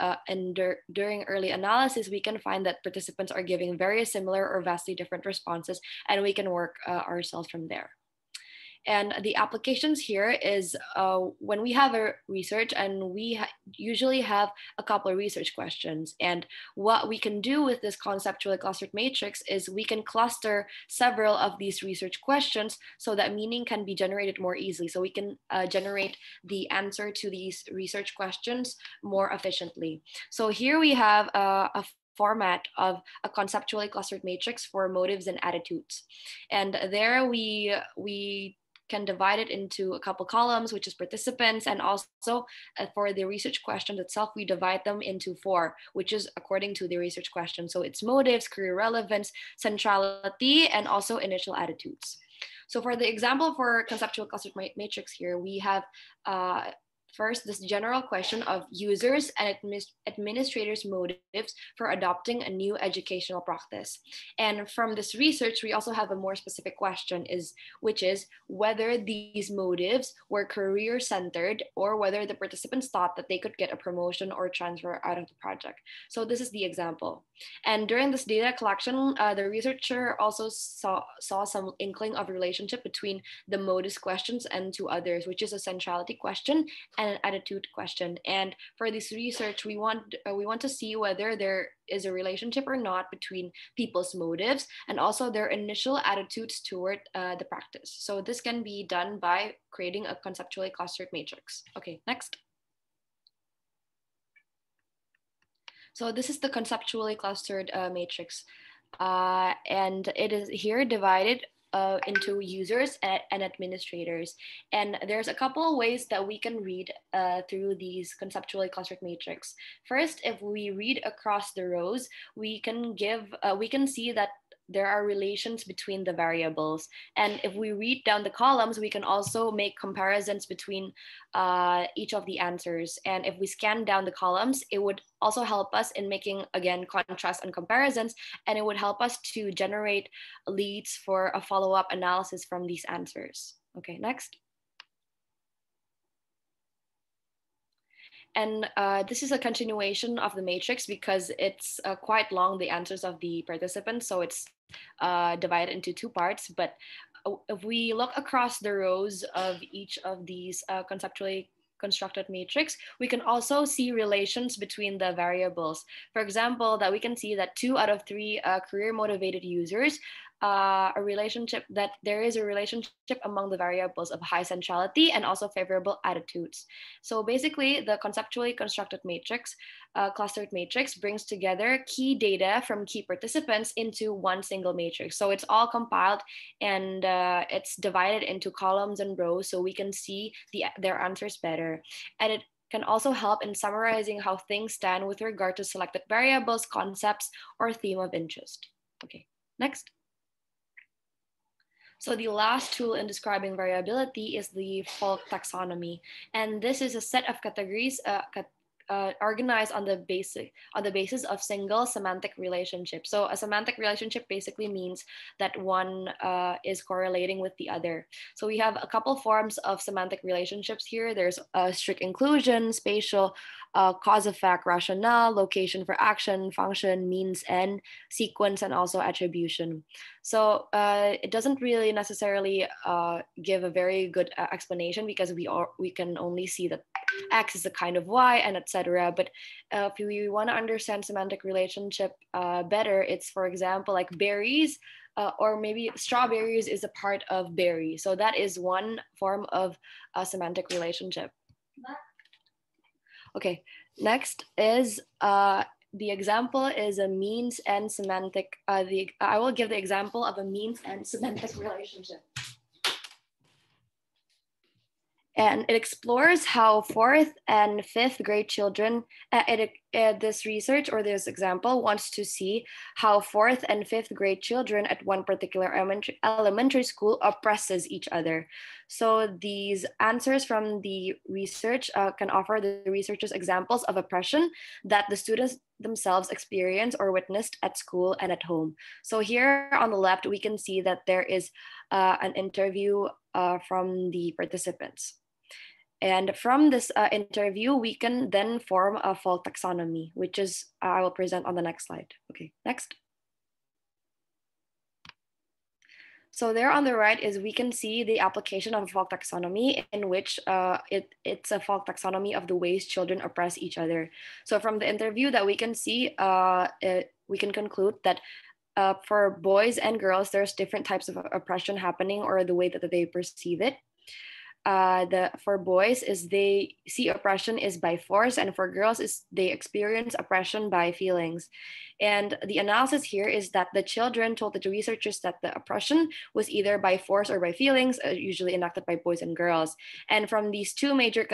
during early analysis, we can find that participants are giving very similar or vastly different responses, and we can work ourselves from there. And the applications here is when we have a research, and we usually have a couple of research questions. And what we can do with this conceptually clustered matrix is we can cluster several of these research questions so that meaning can be generated more easily. So we can generate the answer to these research questions more efficiently. So here we have a format of a conceptually clustered matrix for motives and attitudes. And there we can divide it into a couple columns, which is participants, and also for the research question itself, we divide them into 4, which is according to the research question. So it's motives, career relevance, centrality, and also initial attitudes. So for the example for conceptual clustered matrix here, we have first, this general question of users and administrators' motives for adopting a new educational practice. And from this research, we also have a more specific question, which is whether these motives were career-centered or whether the participants thought that they could get a promotion or transfer out of the project. So this is the example. And during this data collection, the researcher also saw some inkling of relationship between the motives questions and 2 others, which is a centrality question and an attitude question. And for this research, we want to see whether there is a relationship or not between people's motives and also their initial attitudes toward the practice. So this can be done by creating a conceptually clustered matrix. Okay, next. So this is the conceptually clustered matrix, and it is here divided into users and administrators. And there's a couple of ways that we can read through these conceptually clustered matrix. First, if we read across the rows, we can see that there are relations between the variables. And if we read down the columns, we can also make comparisons between each of the answers. And if we scan down the columns, it would also help us in making, again, contrast and comparisons, and it would help us to generate leads for a follow-up analysis from these answers. Okay, next. And this is a continuation of the matrix because it's quite long, the answers of the participants. So it's divided into 2 parts. But if we look across the rows of each of these conceptually constructed matrix, we can also see relations between the variables. For example, that we can see that 2 out of 3 career motivated users, there is a relationship among the variables of high centrality and also favorable attitudes. So basically, the conceptually constructed matrix, clustered matrix, brings together key data from key participants into one single matrix. So it's all compiled and it's divided into columns and rows so we can see their answers better. And it can also help in summarizing how things stand with regard to selected variables, concepts, or theme of interest. Okay, next. So the last tool in describing variability is the Fault Taxonomy. And this is a set of categories organized on the basis of single semantic relationship. So a semantic relationship basically means that one is correlating with the other. So we have a couple forms of semantic relationships here. There's strict inclusion, spatial, cause effect, rationale, location for action, function, means end, sequence, and also attribution. So it doesn't really necessarily give a very good explanation because we can only see that X is a kind of Y and etc. But if we want to understand semantic relationship better, it's, for example, like berries, or maybe strawberries is a part of berry. So that is one form of a semantic relationship. Okay, next is the example is a means and semantic. I will give the example of a means and semantic relationship. And it explores how 4th and 5th grade children, this research or this example wants to see how 4th and 5th grade children at one particular elementary school oppresses each other. So these answers from the research can offer the researchers examples of oppression that the students themselves experienced or witnessed at school and at home. So here on the left, we can see that there is an interview from the participants. And from this interview, we can then form a fault taxonomy, which is, I will present on the next slide. Okay, next. So there on the right is we can see the application of a fault taxonomy in which it's a fault taxonomy of the ways children oppress each other. So from the interview that we can see, we can conclude that for boys and girls, there's different types of oppression happening or the way that they perceive it. For boys is they see oppression is by force, and for girls is they experience oppression by feelings. And the analysis here is that the children told the researchers that the oppression was either by force or by feelings, usually enacted by boys and girls. And from these two major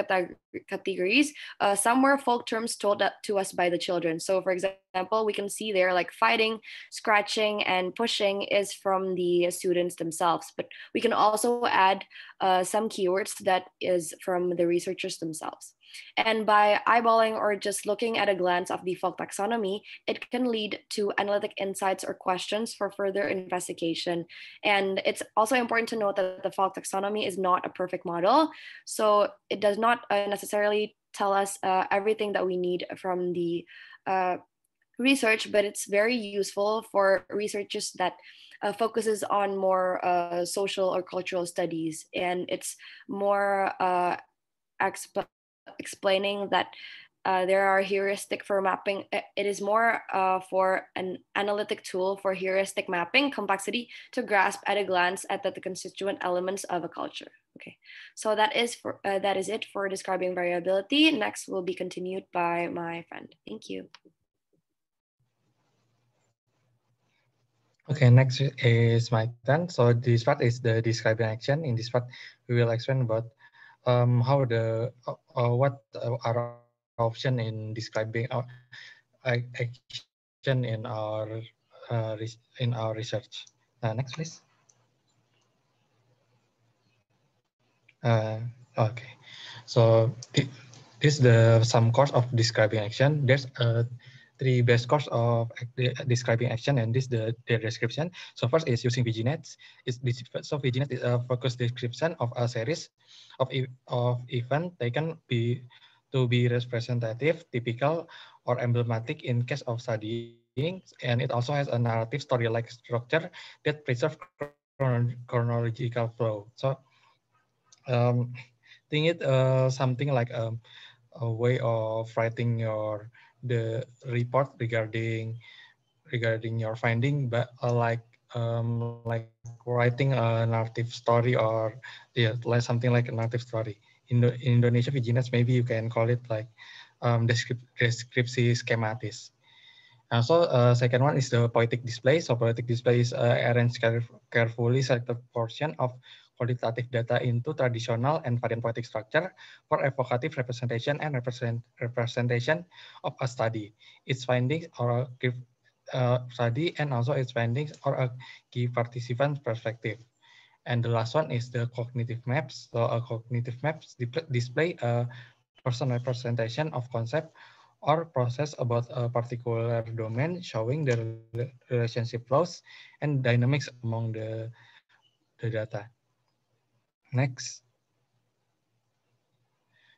categories, some were folk terms told to us by the children. So for example, we can see there like fighting, scratching, and pushing is from the students themselves. But we can also add some keywords that is from the researchers themselves. And by eyeballing or just looking at a glance of the fault taxonomy, it can lead to analytic insights or questions for further investigation. And it's also important to note that the fault taxonomy is not a perfect model. So it does not necessarily tell us everything that we need from the research, but it's very useful for researchers that focuses on more social or cultural studies. And it's more explaining that there are heuristic for mapping. It is more for an analytic tool for heuristic mapping complexity to grasp at a glance at the constituent elements of a culture. Okay, so that is it for describing variability. Next will be continued by my friend. Thank you. Okay, next is my turn. So this part is the describing action. In this part, we will explain about how what are options in describing action in our research. Next, please. Okay, so this is some course of describing action. There's 3 best course of describing action, and this is their description. So first is using VGNets. So VGNet is a focused description of a series of event taken to be representative, typical, or emblematic in case of studying, and it also has a narrative story-like structure that preserves chronological flow. So think it something like a way of writing the report regarding your finding, but like writing a narrative story, or like something like a narrative story. In Indonesia, VGNets, maybe you can call it like deskripsi schematis. So second one is the poetic display. So poetic display is arranged carefully selected portion of qualitative data into traditional and variant poetic structure for evocative representation and representation of a study. Its findings or a study and also its findings or a key participant perspective. And the last one is the cognitive maps. So a cognitive maps display a person representation of concept or process about a particular domain, showing the relationship flows and dynamics among the data. Next.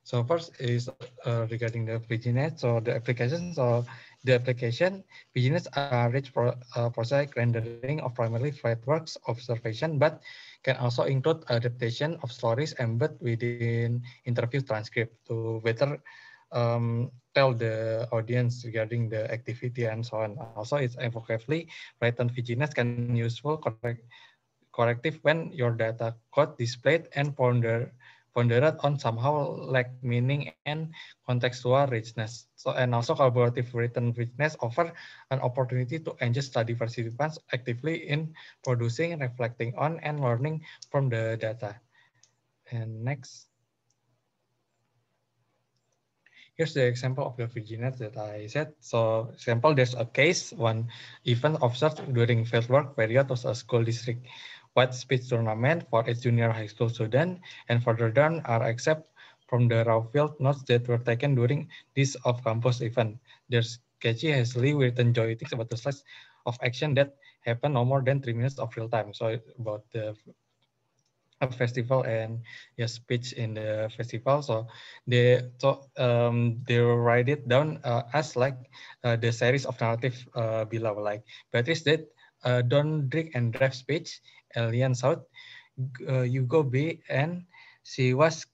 So first is regarding the VGNet. So the application. So the application VGNets are rich prosaic rendering of primarily frameworks observation, but can also include adaptation of stories embedded within interview transcript to better tell the audience regarding the activity and so on. Also, it's evocatively written VGNets can useful corrective when your data code displayed and pondered on somehow lack meaning and contextual richness. So and also collaborative written richness offer an opportunity to engage study participants actively in producing, reflecting on, and learning from the data. And next. Here's the example of the VGNet that I said. So example, there's a case, one event observed during fieldwork period was a school district wide speech tournament for its junior high school student, and further down are except from the raw field notes that were taken during this off-campus event. There's sketchy, hastily written joytics about the slice of action that happened no more than 3 minutes of real time. So about the festival and speech in the festival. So they write it down as like the series of narrative below, like Beatrice did don't drink and drive speech, alien south, you go B, and she was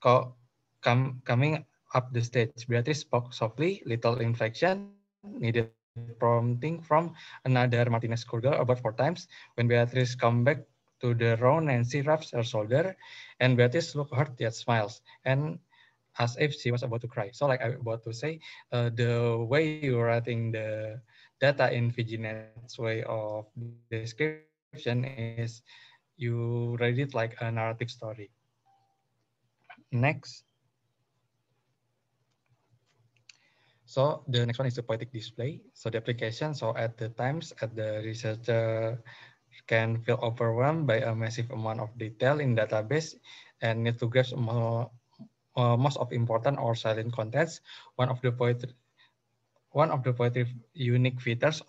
coming up the stage. Beatrice spoke softly, little inflection, needed prompting from another Martinez schoolgirl about 4 times. When Beatrice come back to the round, Nancy rubs her shoulder, and Beatrice look hurt yet smiles, and as if she was about to cry. So like I about to say, the way you're writing the data in VGNet's way of description is you write it like a narrative story. Next. So the next one is the poetic display. So the application, so at the times at the researcher can feel overwhelmed by a massive amount of detail in database and need to grasp most of important or silent contents. One of the poetry unique features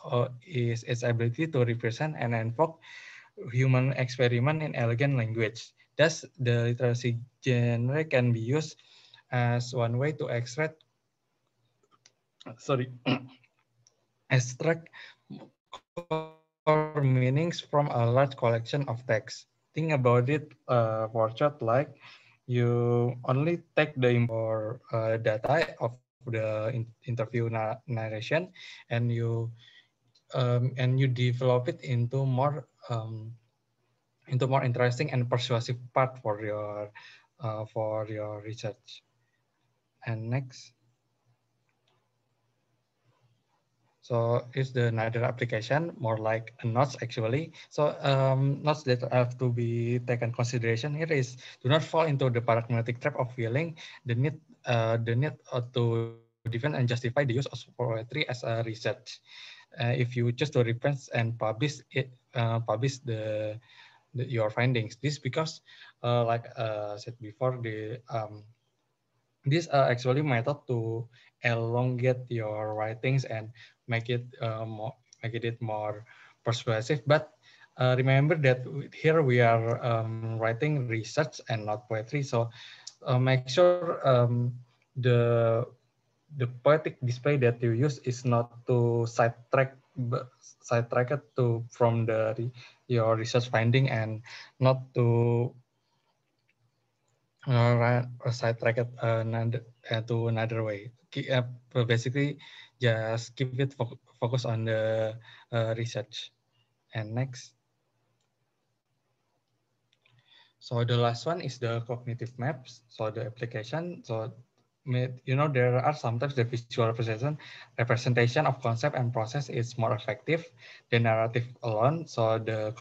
is its ability to represent and invoke human experiment in elegant language. Thus, the literacy genre can be used as one way to extract core meanings from a large collection of text. Think about it, portrait like you only take the or data of the interview narration, and you develop it into more interesting and persuasive part for your research. And next. So it's the another application, more like a notes actually. So notes that have to be taken consideration here is do not fall into the paradigmatic trap of feeling the need to defend and justify the use of poetry as a research. If you choose to reference and publish it, publish your findings. This because, like said before, these are actually method to elongate your writings and make it more persuasive. But remember that here we are writing research and not poetry. So make sure the poetic display that you use is not to sidetrack it to from your research finding, and not to sidetrack it to another way. Basically, just keep it focus on the research. And next. So the last one is the cognitive maps. So the application. So there are sometimes the visual representation of concept and process is more effective than narrative alone. So the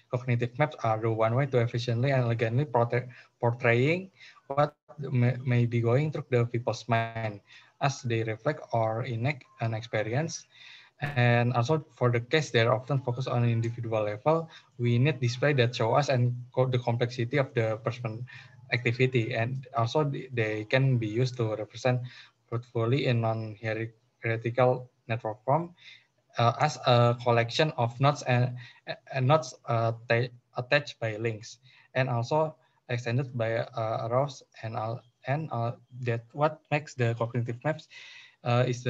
cognitive maps are the one way to efficiently and elegantly portraying what may be going through the people's mind as they reflect or enact an experience. And also for the case, they're often focused on an individual level. We need display that show us and the complexity of the person activity. And also they can be used to represent portfolio in non-hierarchical network form as a collection of nodes and nodes attached by links, and also extended by arrows. And that what makes the cognitive maps is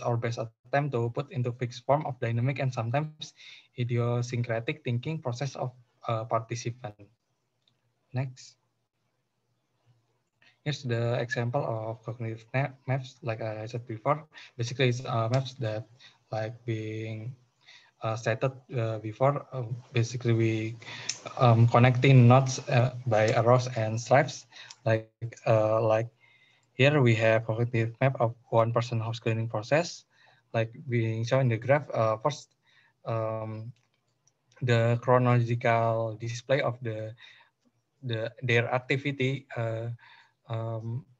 our best attempt to put into fixed form of dynamic and sometimes idiosyncratic thinking process of participant. Next. Here's the example of cognitive maps, like I said before. Basically, it's maps that like being stated before. Basically, we connecting nodes by arrows and stripes. Like here we have cognitive map of one person house cleaning process, like being shown in the graph. First, the chronological display of their activity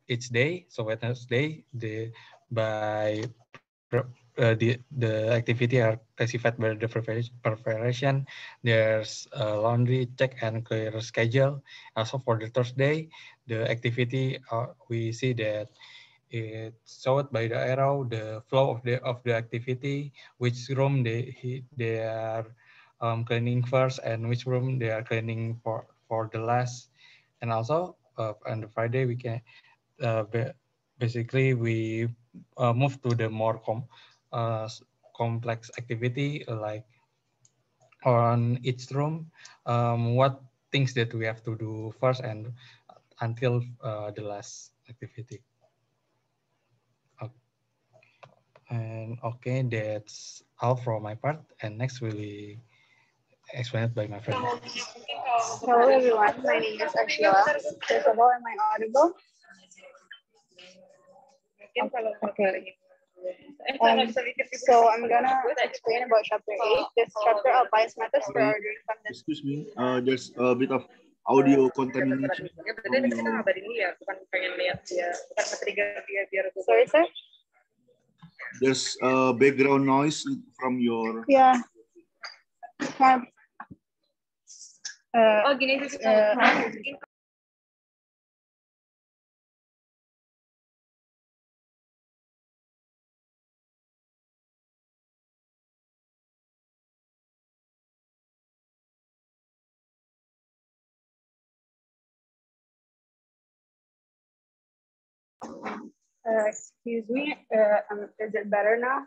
each day. So Wednesday, the activity are classified by the preparation. There's laundry, check, and clear schedule. Also for the Thursday, the activity we see that it's showed by the arrow the flow of the activity, which room they are cleaning first, and which room they are cleaning for the last. And also on the Friday we can basically we move to the more complex activity, like on each room what things that we have to do first and until the last activity. And okay, that's all from my part, and next will be explained by my friend. Hello everyone, my name is Arshila. First of all, am I audible? Okay. So I'm gonna explain about chapter 8. This chapter outlines methods for ordering content. Excuse me, there's a bit of audio contamination. Sorry, sir? There's background noise from your... Yeah. Excuse me, is it better now?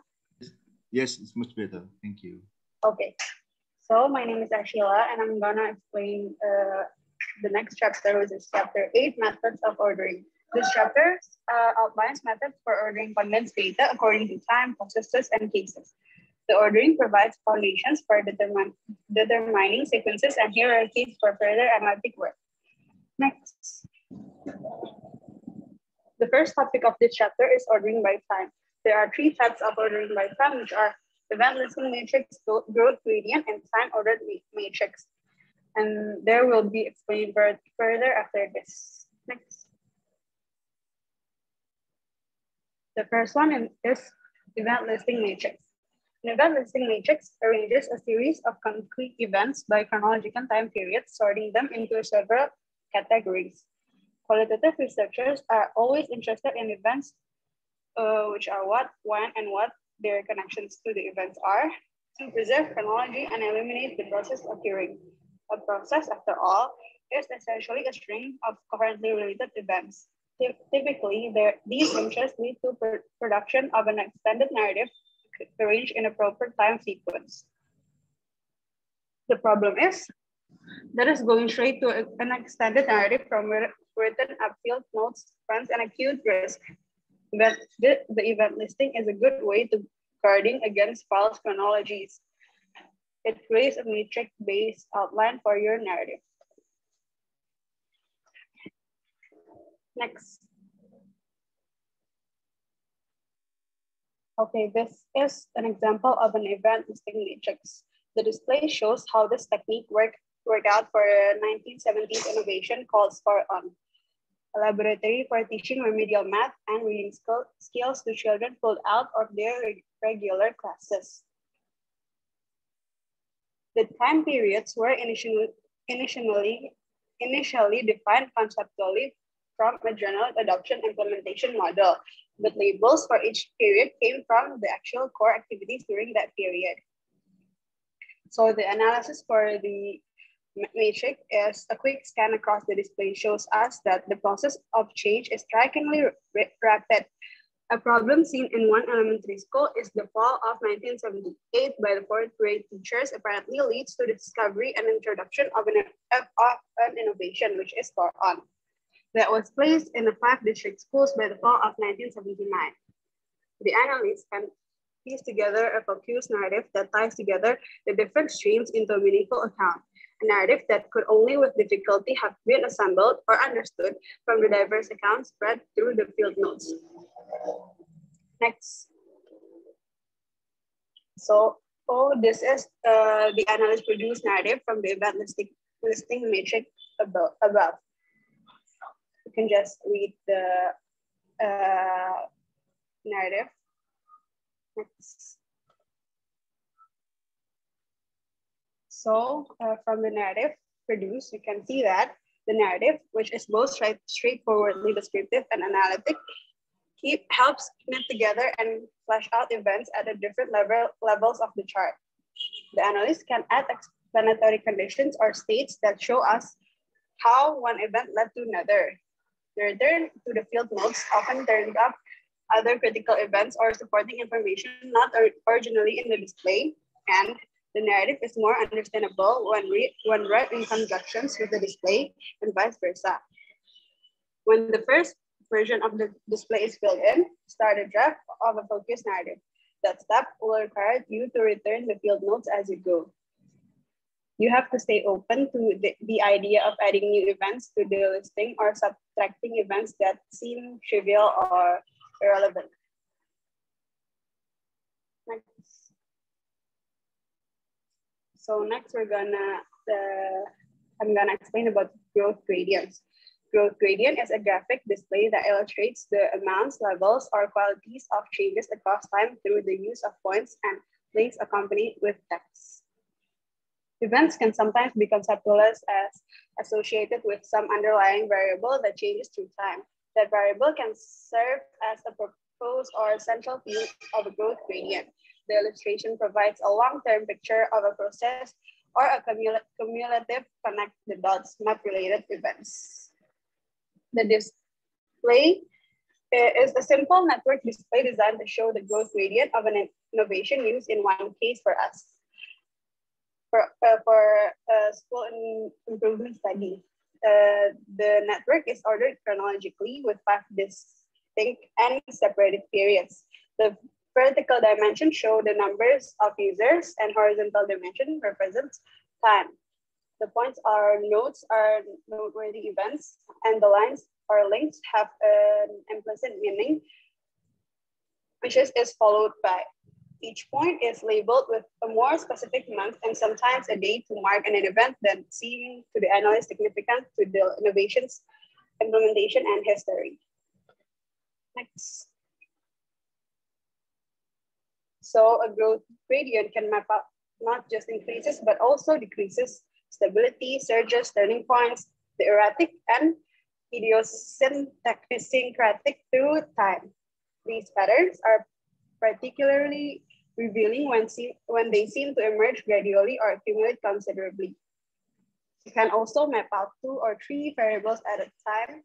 Yes, it's much better. Thank you. Okay, so my name is Arshila, and I'm gonna explain the next chapter, which is chapter 8, methods of ordering. This chapter outlines methods for ordering condensed data according to time, processes, and cases. The ordering provides foundations for determining sequences and hierarchies for further analytic work. Next. The first topic of this chapter is ordering by time. There are 3 types of ordering by time, which are event listing matrix, growth gradient, and time ordered matrix. And there will be explained further after this. Next. The first one is event listing matrix. An event listing matrix arranges a series of concrete events by chronological time periods, sorting them into several categories. Qualitative researchers are always interested in events, which are what, when, and what their connections to the events are, to preserve chronology and eliminate the process occurring. A process, after all, is essentially a string of coherently related events. Typically, these interests lead to production of an extended narrative arranged in a proper time sequence. The problem is that is going straight to an extended narrative from written upfield notes, runs, and acute risk. But the event listing is a good way to guarding against false chronologies. It creates a matrix-based outline for your narrative. Next, Okay, this is an example of an event listing matrix. The display shows how this technique worked out for a 1970s innovation called SCORE-ON, a laboratory for teaching remedial math and reading skills to children pulled out of their regular classes. The time periods were initially defined conceptually from a general adoption implementation model, but labels for each period came from the actual core activities during that period. So the analysis for the matrix is a quick scan across the display shows us that the process of change is strikingly rapid. A problem seen in one elementary school is the fall of 1978 by the fourth grade teachers apparently leads to the discovery and introduction of an innovation, which is SCORE-ON, that was placed in the 5 district schools by the fall of 1979. The analysts can piece together a focused narrative that ties together the different streams into a meaningful account, a narrative that could only with difficulty have been assembled or understood from the diverse accounts spread through the field notes. Next. So, this is the analyst produced narrative from the event listing matrix above. You can just read the narrative. Next. So from the narrative produced, you can see that the narrative, which is both straightforwardly descriptive and analytic, helps knit together and flesh out events at the different levels of the chart. The analyst can add explanatory conditions or states that show us how one event led to another. The return to the field notes often turns up other critical events or supporting information not originally in the display, and the narrative is more understandable when read in conjunction with the display and vice versa. When the first version of the display is filled in, start a draft of a focused narrative. That step will require you to return the field notes as you go. You have to stay open to the idea of adding new events to the listing or subtracting events that seem trivial or irrelevant. Next. So next I'm gonna explain about growth gradients. Growth gradient is a graphic display that illustrates the amounts, levels, or qualities of changes across time through the use of points and links accompanied with text. Events can sometimes be conceptualized as associated with some underlying variable that changes through time. That variable can serve as a proposed or central view of a growth gradient. The illustration provides a long-term picture of a process or a cumulative connect the dots map-related events. The display is a simple network display designed to show the growth gradient of an innovation used in one case for us. For a school improvement study. The network is ordered chronologically with 5 distinct and separated periods. The vertical dimension show the numbers of users and horizontal dimension represents time. The points or notes are noteworthy events, and the lines or links have an implicit meaning, which is followed by. Each point is labeled with a more specific month and sometimes a date to mark an event that seems to the analyst significant to the innovation's implementation and history. Next. So a growth gradient can map up not just increases, but also decreases, stability, surges, turning points, the erratic and idiosyncratic through time. These patterns are particularly revealing when they seem to emerge gradually or accumulate considerably. You can also map out 2 or 3 variables at a time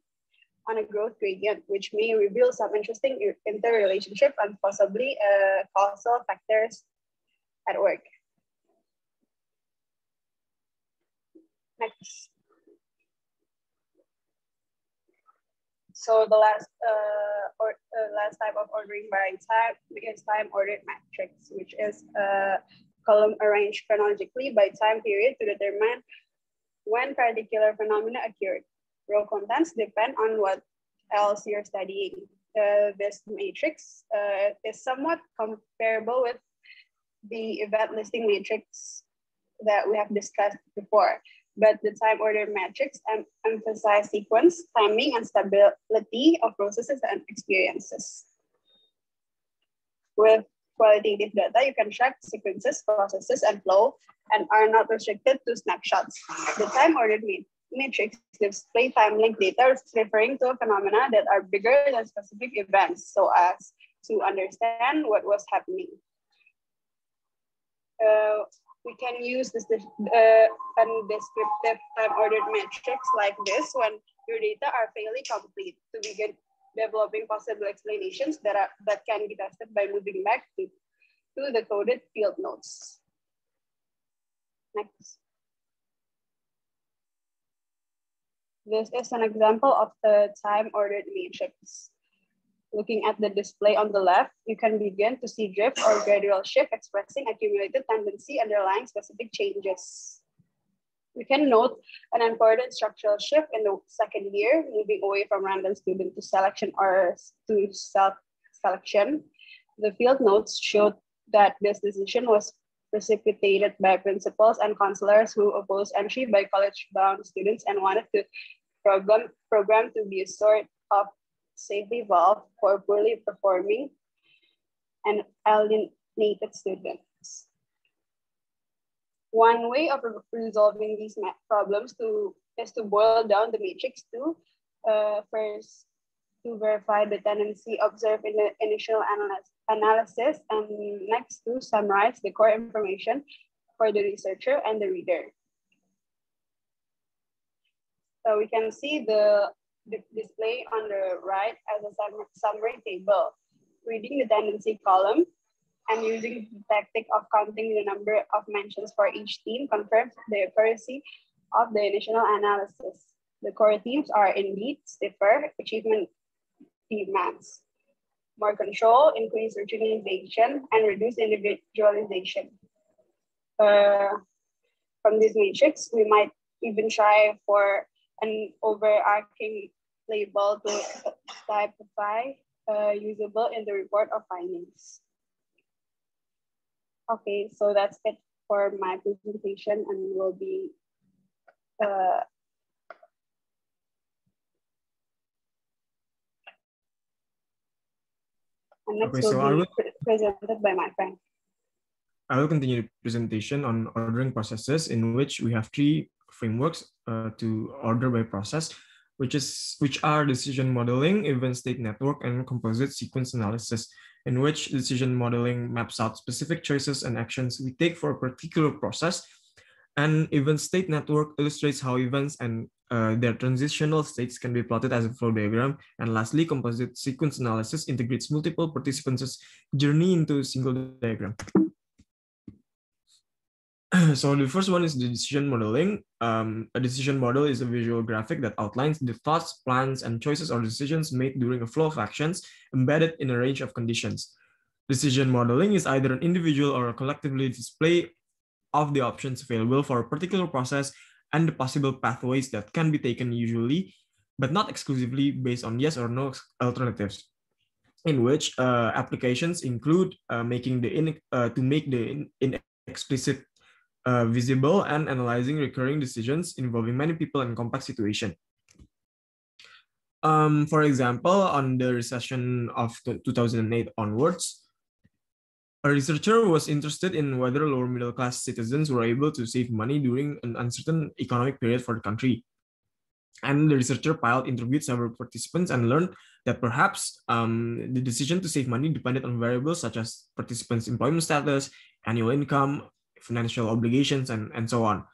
on a growth gradient, which may reveal some interesting interrelationship and possibly causal factors at work. Next. So the last type of ordering by time is time-ordered matrix, which is a column arranged chronologically by time period to determine when particular phenomena occurred. Row contents depend on what else you're studying. this matrix is somewhat comparable with the event listing matrix that we have discussed before, but the time order matrix emphasize sequence, timing, and stability of processes and experiences. With qualitative data, you can track sequences, processes, and flow, and are not restricted to snapshots. The time ordered matrix display time link data, referring to phenomena that are bigger than specific events, so as to understand what was happening. We can use this descriptive time-ordered metrics like this when your data are fairly complete to begin developing possible explanations that can be tested by moving back to the coded field notes. Next. This is an example of the time-ordered matrix. Looking at the display on the left, you can begin to see drift or gradual shift expressing accumulated tendency underlying specific changes. We can note an important structural shift in the second year, moving away from random student to selection or to self-selection. The field notes showed that this decision was precipitated by principals and counselors who opposed entry by college-bound students and wanted the program to be a sort of safety valve for poorly performing and alienated students. One way of resolving these problems is to boil down the matrix to first to verify the tendency observed in the initial analysis, and next to summarize the core information for the researcher and the reader. So we can see the display on the right as a summary table. Reading the tendency column and using the tactic of counting the number of mentions for each theme confirms the accuracy of the initial analysis. The core themes are indeed stiffer achievement demands, more control, increased regionalization, and reduced individualization. From this matrix, we might even try for an overarching label to typify usable in the report of findings. Okay, so that's it for my presentation, and we'll be and next will be presented by my friend. I will continue the presentation on ordering processes, in which we have three frameworks to order by process, which are decision modeling, event state network, and composite sequence analysis, in which decision modeling maps out specific choices and actions we take for a particular process, and event state network illustrates how events and their transitional states can be plotted as a flow diagram, and lastly, composite sequence analysis integrates multiple participants' journey into a single diagram. So the first one is the decision modeling. A decision model is a visual graphic that outlines the thoughts, plans, and choices or decisions made during a flow of actions embedded in a range of conditions. Decision modeling is either an individual or a collectively display of the options available for a particular process and the possible pathways that can be taken, usually, but not exclusively, based on yes or no alternatives, in which applications include making the inexplicit visible and analyzing recurring decisions involving many people and complex situations. For example, on the recession of 2008 onwards, a researcher was interested in whether lower middle class citizens were able to save money during an uncertain economic period for the country. And the researcher interviewed several participants and learned that perhaps the decision to save money depended on variables such as participants' employment status, annual income, financial obligations, and so on.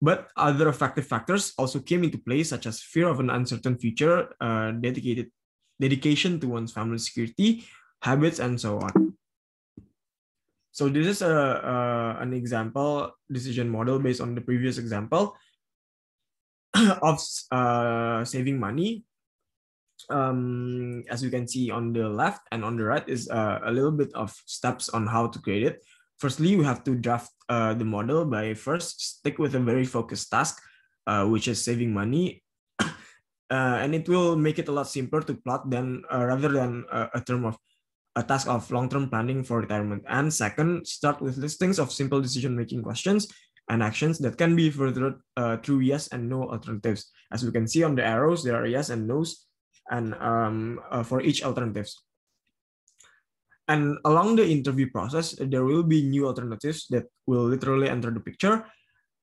But other effective factors also came into play, such as fear of an uncertain future, dedication to one's family security, habits, and so on. So this is an example decision model based on the previous example of saving money. As you can see on the left and on the right is a little bit of steps on how to create it. Firstly, we have to draft the model by first stick with a very focused task, which is saving money. and it will make it a lot simpler to plot than rather than a task of long-term planning for retirement. And second, start with listings of simple decision-making questions and actions that can be furthered through yes and no alternatives. As we can see on the arrows, there are yes and no's, and for each alternatives. And along the interview process, there will be new alternatives that will literally enter the picture.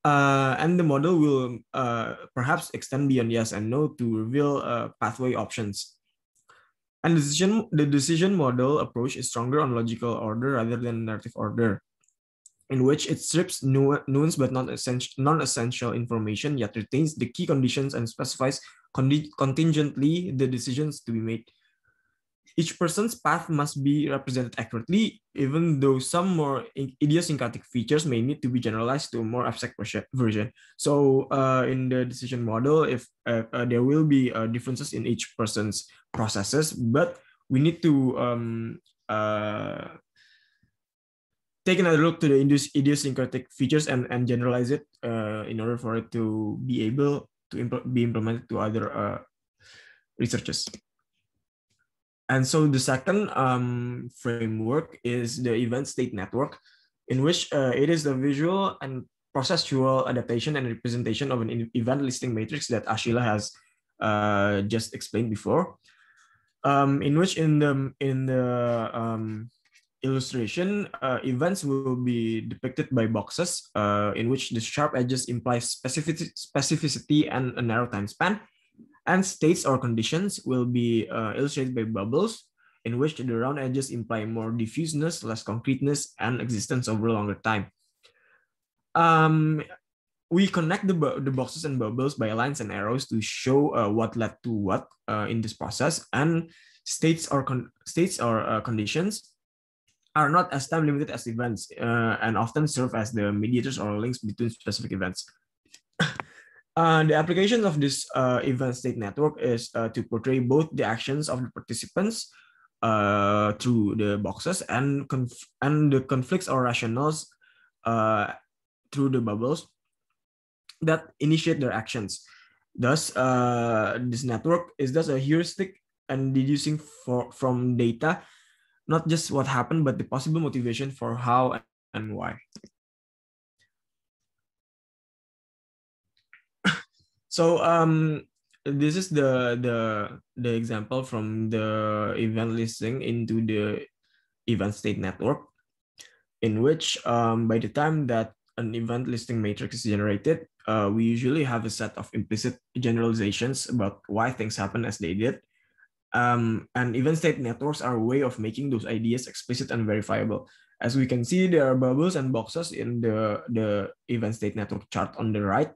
And the model will perhaps extend beyond yes and no to reveal pathway options. And the decision model approach is stronger on logical order rather than narrative order, in which it strips nuance but non-essential information, yet retains the key conditions and specifies contingently the decisions to be made. Each person's path must be represented accurately, even though some more idiosyncratic features may need to be generalized to a more abstract version. So in the decision model, if there will be differences in each person's processes, but we need to take another look to the idiosyncratic features and generalize it in order for it to be able to be implemented to other researches. And so the second framework is the event state network, in which it is the visual and processual adaptation and representation of an event listing matrix that Ashila has just explained before. In which in the illustration, events will be depicted by boxes, in which the sharp edges imply specificity and a narrow time span. And states or conditions will be illustrated by bubbles, in which the round edges imply more diffuseness, less concreteness, and existence over a longer time. We connect the boxes and bubbles by lines and arrows to show what led to what in this process. And states or conditions are not as time limited as events and often serve as the mediators or links between specific events. The application of this event state network is to portray both the actions of the participants through the boxes and the conflicts or rationales through the bubbles that initiate their actions. Thus, this network is thus a heuristic and deducing from data, not just what happened, but the possible motivation for how and why. So this is the example from the event listing into the event state network, in which by the time that an event listing matrix is generated, we usually have a set of implicit generalizations about why things happen as they did. And event state networks are a way of making those ideas explicit and verifiable. As we can see, there are bubbles and boxes in the event state network chart on the right.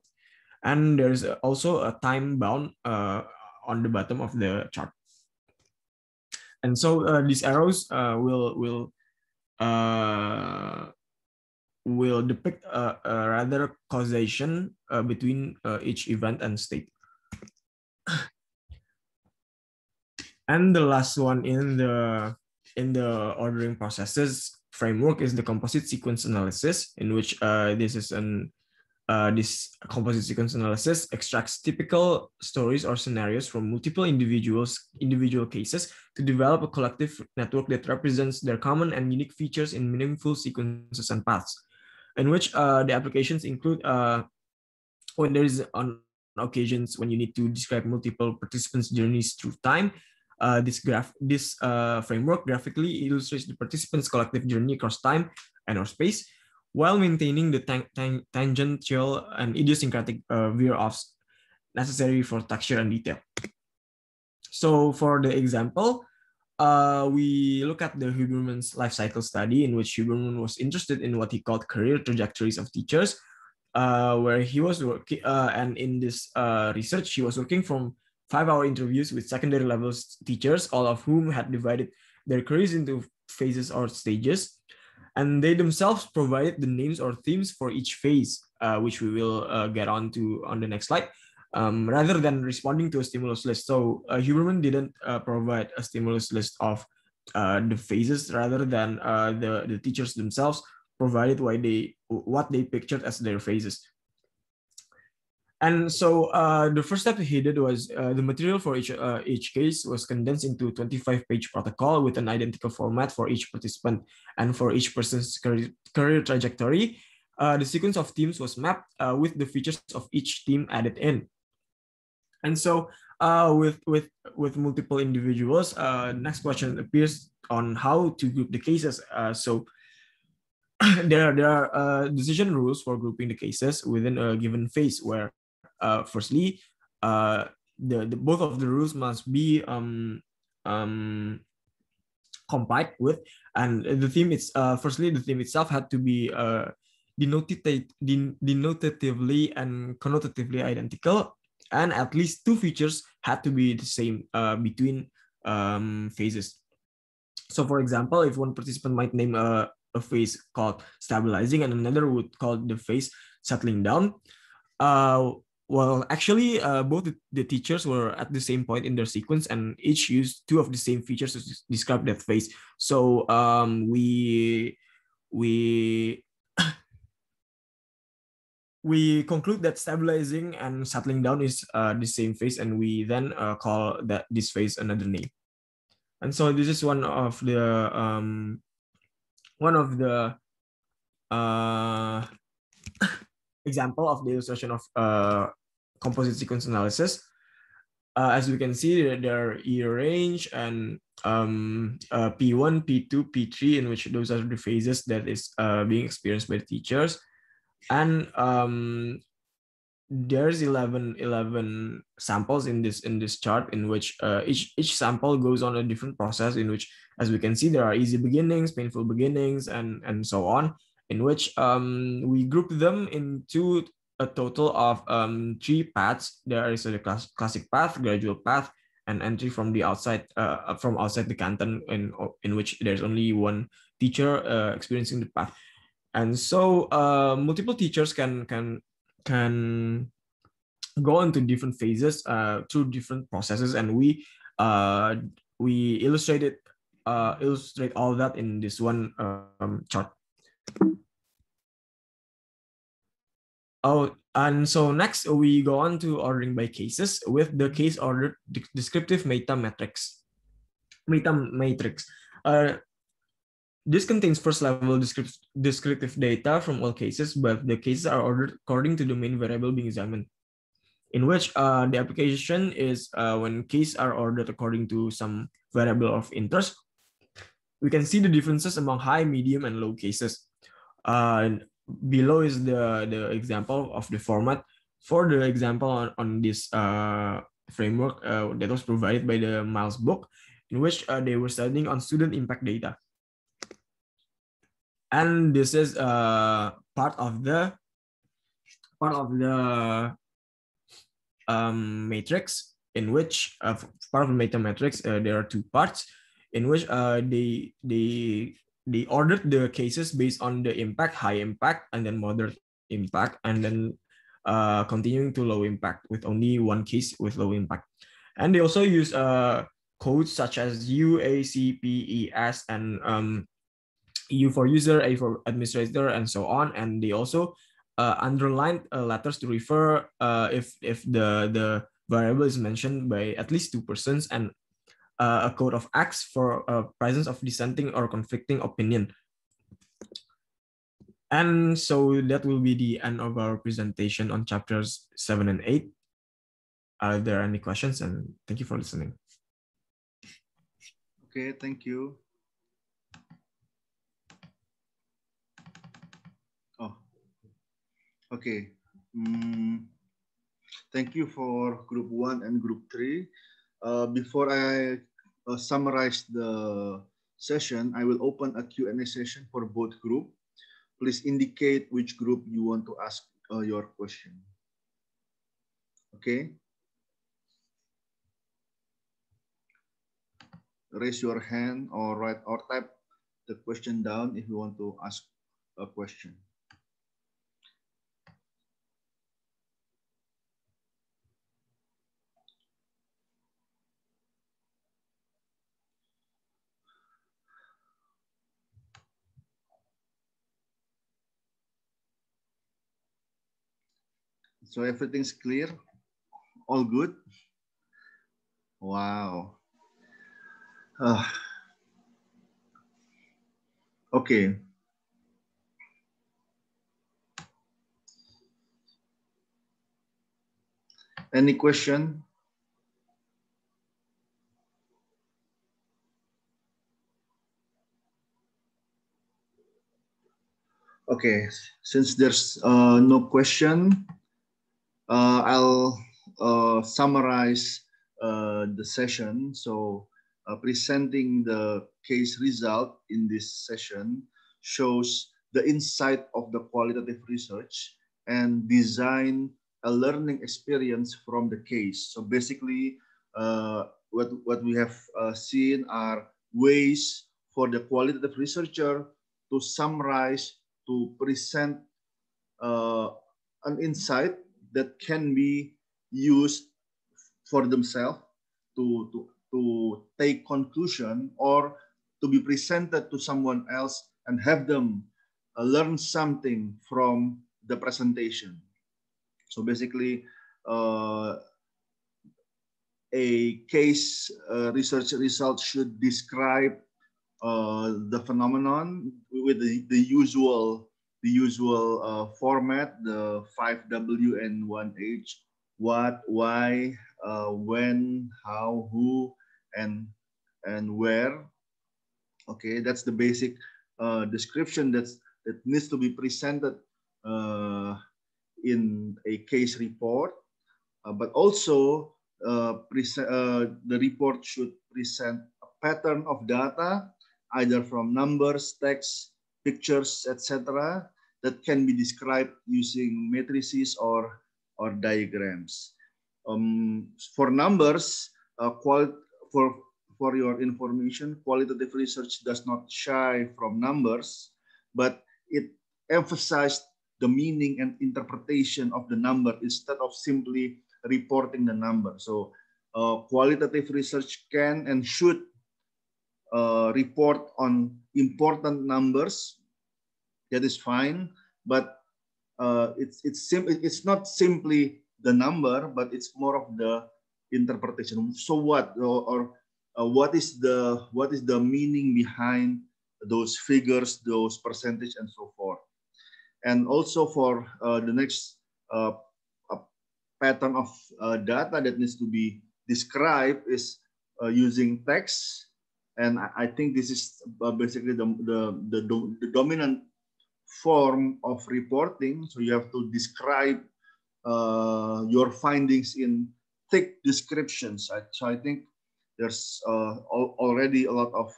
And there's also a time bound on the bottom of the chart. And so these arrows will depict a rather causation between each event and state. And the last one in the ordering processes framework is the composite sequence analysis, in which this composite sequence analysis extracts typical stories or scenarios from multiple individual cases to develop a collective network that represents their common and unique features in meaningful sequences and paths, in which the applications include when there is on occasions when you need to describe multiple participants' journeys through time. This framework graphically illustrates the participants' collective journey across time and/or space, while maintaining the tangential and idiosyncratic veer-offs necessary for texture and detail. So for the example, we look at the Huberman's life cycle study, in which Huberman was interested in what he called career trajectories of teachers, where he was working, and in this research, he was working from 5-hour interviews with secondary level teachers, all of whom had divided their careers into phases or stages. And they themselves provided the names or themes for each phase, which we will get on to on the next slide, rather than responding to a stimulus list. So Huberman didn't provide a stimulus list of the phases, rather than the teachers themselves provided what they pictured as their phases. And so the first step he did was the material for each case was condensed into 25-page protocol with an identical format for each participant. And for each person's career trajectory, the sequence of teams was mapped with the features of each team added in. And so with multiple individuals, next question appears on how to group the cases. So there are decision rules for grouping the cases within a given phase where firstly the both of the rules must be complied with, and the theme is firstly the theme itself had to be denotatively and connotatively identical, and at least two features had to be the same between phases. So for example, if one participant might name a phase called stabilizing and another would call the phase settling down, well, actually, both the teachers were at the same point in their sequence, and each used two of the same features to describe that phase. So we we conclude that stabilizing and settling down is the same phase, and we then call this phase another name. And so this is one of the example of the illustration of composite sequence analysis. As we can see, there are E range and P1, P2, P3, in which those are the phases that is being experienced by the teachers. And there's 11 samples in this chart, in which each sample goes on a different process, in which, as we can see, there are easy beginnings, painful beginnings, and so on, in which we group them into a total of 3 paths. There is a classic path, gradual path, and entry from the outside the canton, in which there's only one teacher experiencing the path. And so multiple teachers can go into different phases through different processes, and we illustrate all that in this one chart. Oh, and so next we go on to ordering by cases with the case ordered descriptive metamatrix. This contains first level descriptive data from all cases, but the cases are ordered according to the main variable being examined, in which the application is when cases are ordered according to some variable of interest. We can see the differences among high, medium, and low cases. Below is the example of the format for the example on this framework that was provided by the Miles book, in which they were studying on student impact data. And this is part of the matrix, in which part of the metamatrix there are two parts, in which they ordered the cases based on the impact, high impact, and then moderate impact, and then continuing to low impact with only one case with low impact. And they also use codes such as U, A, C, P, E, S, and U for user, A for administrator, and so on. And they also underlined letters to refer if the variable is mentioned by at least two persons, and a code of X for presence of dissenting or conflicting opinion. And so that will be the end of our presentation on chapters 7 and 8. Are there any questions? And thank you for listening. Okay, thank you. Oh, okay. Thank you for group 1 and group 3. Before I summarize the session, I will open a Q&A session for both groups. Please indicate which group you want to ask your question. Okay. Raise your hand or write or type the question down if you want to ask a question. So everything's clear? All good? Wow. Okay. Any question? Okay, since there's no question, I'll summarize the session. So presenting the case result in this session shows the insight of the qualitative research and design a learning experience from the case. So basically, what we have seen are ways for the qualitative researcher to summarize, to present an insight that can be used for themselves to take conclusion, or to be presented to someone else and have them learn something from the presentation. So basically, a case research result should describe the phenomenon with the usual format, the 5W and 1H: what, why, when, how, who, and where. Okay, that's the basic description that needs to be presented in a case report. But also, the report should present a pattern of data, either from numbers, text, pictures, etc., that can be described using matrices or diagrams. For numbers, for your information, qualitative research does not shy from numbers, but it emphasized the meaning and interpretation of the number instead of simply reporting the number. So qualitative research can and should report on important numbers. That is fine, but it's not simply the number, but it's more of the interpretation. So what, or what is the meaning behind those figures, those percentage, and so forth. And also for the next pattern of data that needs to be described is using text. And I think this is basically the dominant form of reporting. So you have to describe your findings in thick descriptions. So I think there's already a lot of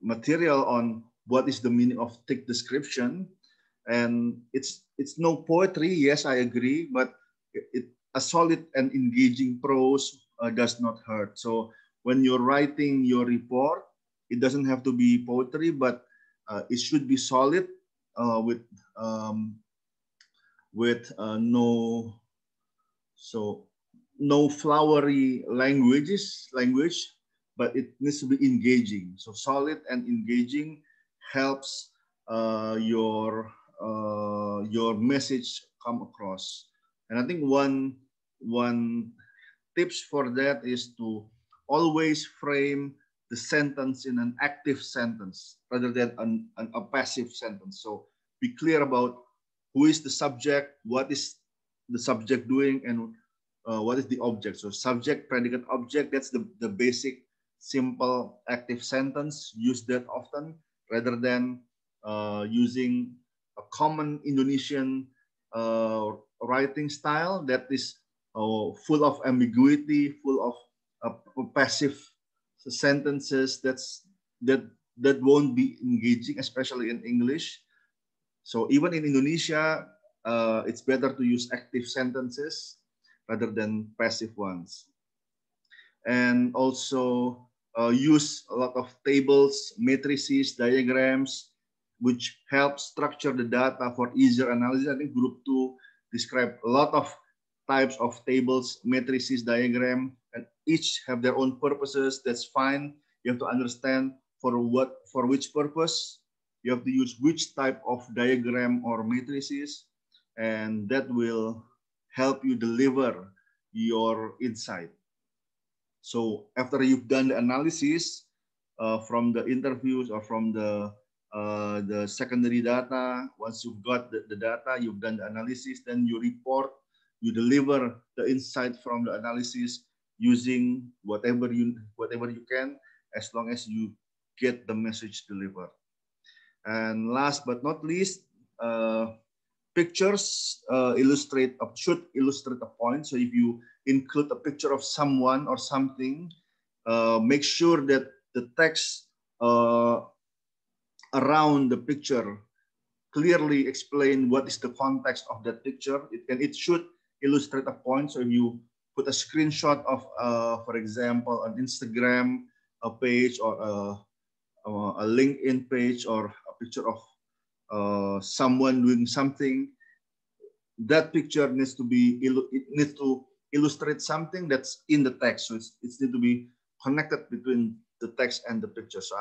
material on what is the meaning of thick description. And it's no poetry, yes, I agree, but a solid and engaging prose does not hurt. So when you're writing your report, it doesn't have to be poetry, but it should be solid with no flowery language, but it needs to be engaging. So solid and engaging helps your message come across. And I think one tips for that is to always frame the sentence in an active sentence rather than a passive sentence. So be clear about who is the subject, what is the subject doing, and what is the object. So subject, predicate, object, that's the basic, simple, active sentence. Use that often rather than using a common Indonesian writing style that is full of ambiguity, full of passive sentences that won't be engaging, especially in English. So even in Indonesia, it's better to use active sentences rather than passive ones. And also use a lot of tables, matrices, diagrams, which help structure the data for easier analysis. I think group 2 described a lot of types of tables, matrices, diagram, and each have their own purposes. That's fine. You have to understand for which purpose you have to use which type of diagram or matrices, and that will help you deliver your insight. So after you've done the analysis from the interviews or from the secondary data, once you've got the data, you've done the analysis, then you report, you deliver the insight from the analysis using whatever you can, as long as you get the message delivered. And last but not least, pictures should illustrate a point. So if you include a picture of someone or something, make sure that the text around the picture clearly explain what is the context of that picture. It should illustrate a point. So if you put a screenshot of, for example, an Instagram page or a LinkedIn page or a picture of someone doing something, that picture needs to illustrate something that's in the text. So it needs to be connected between the text and the picture. So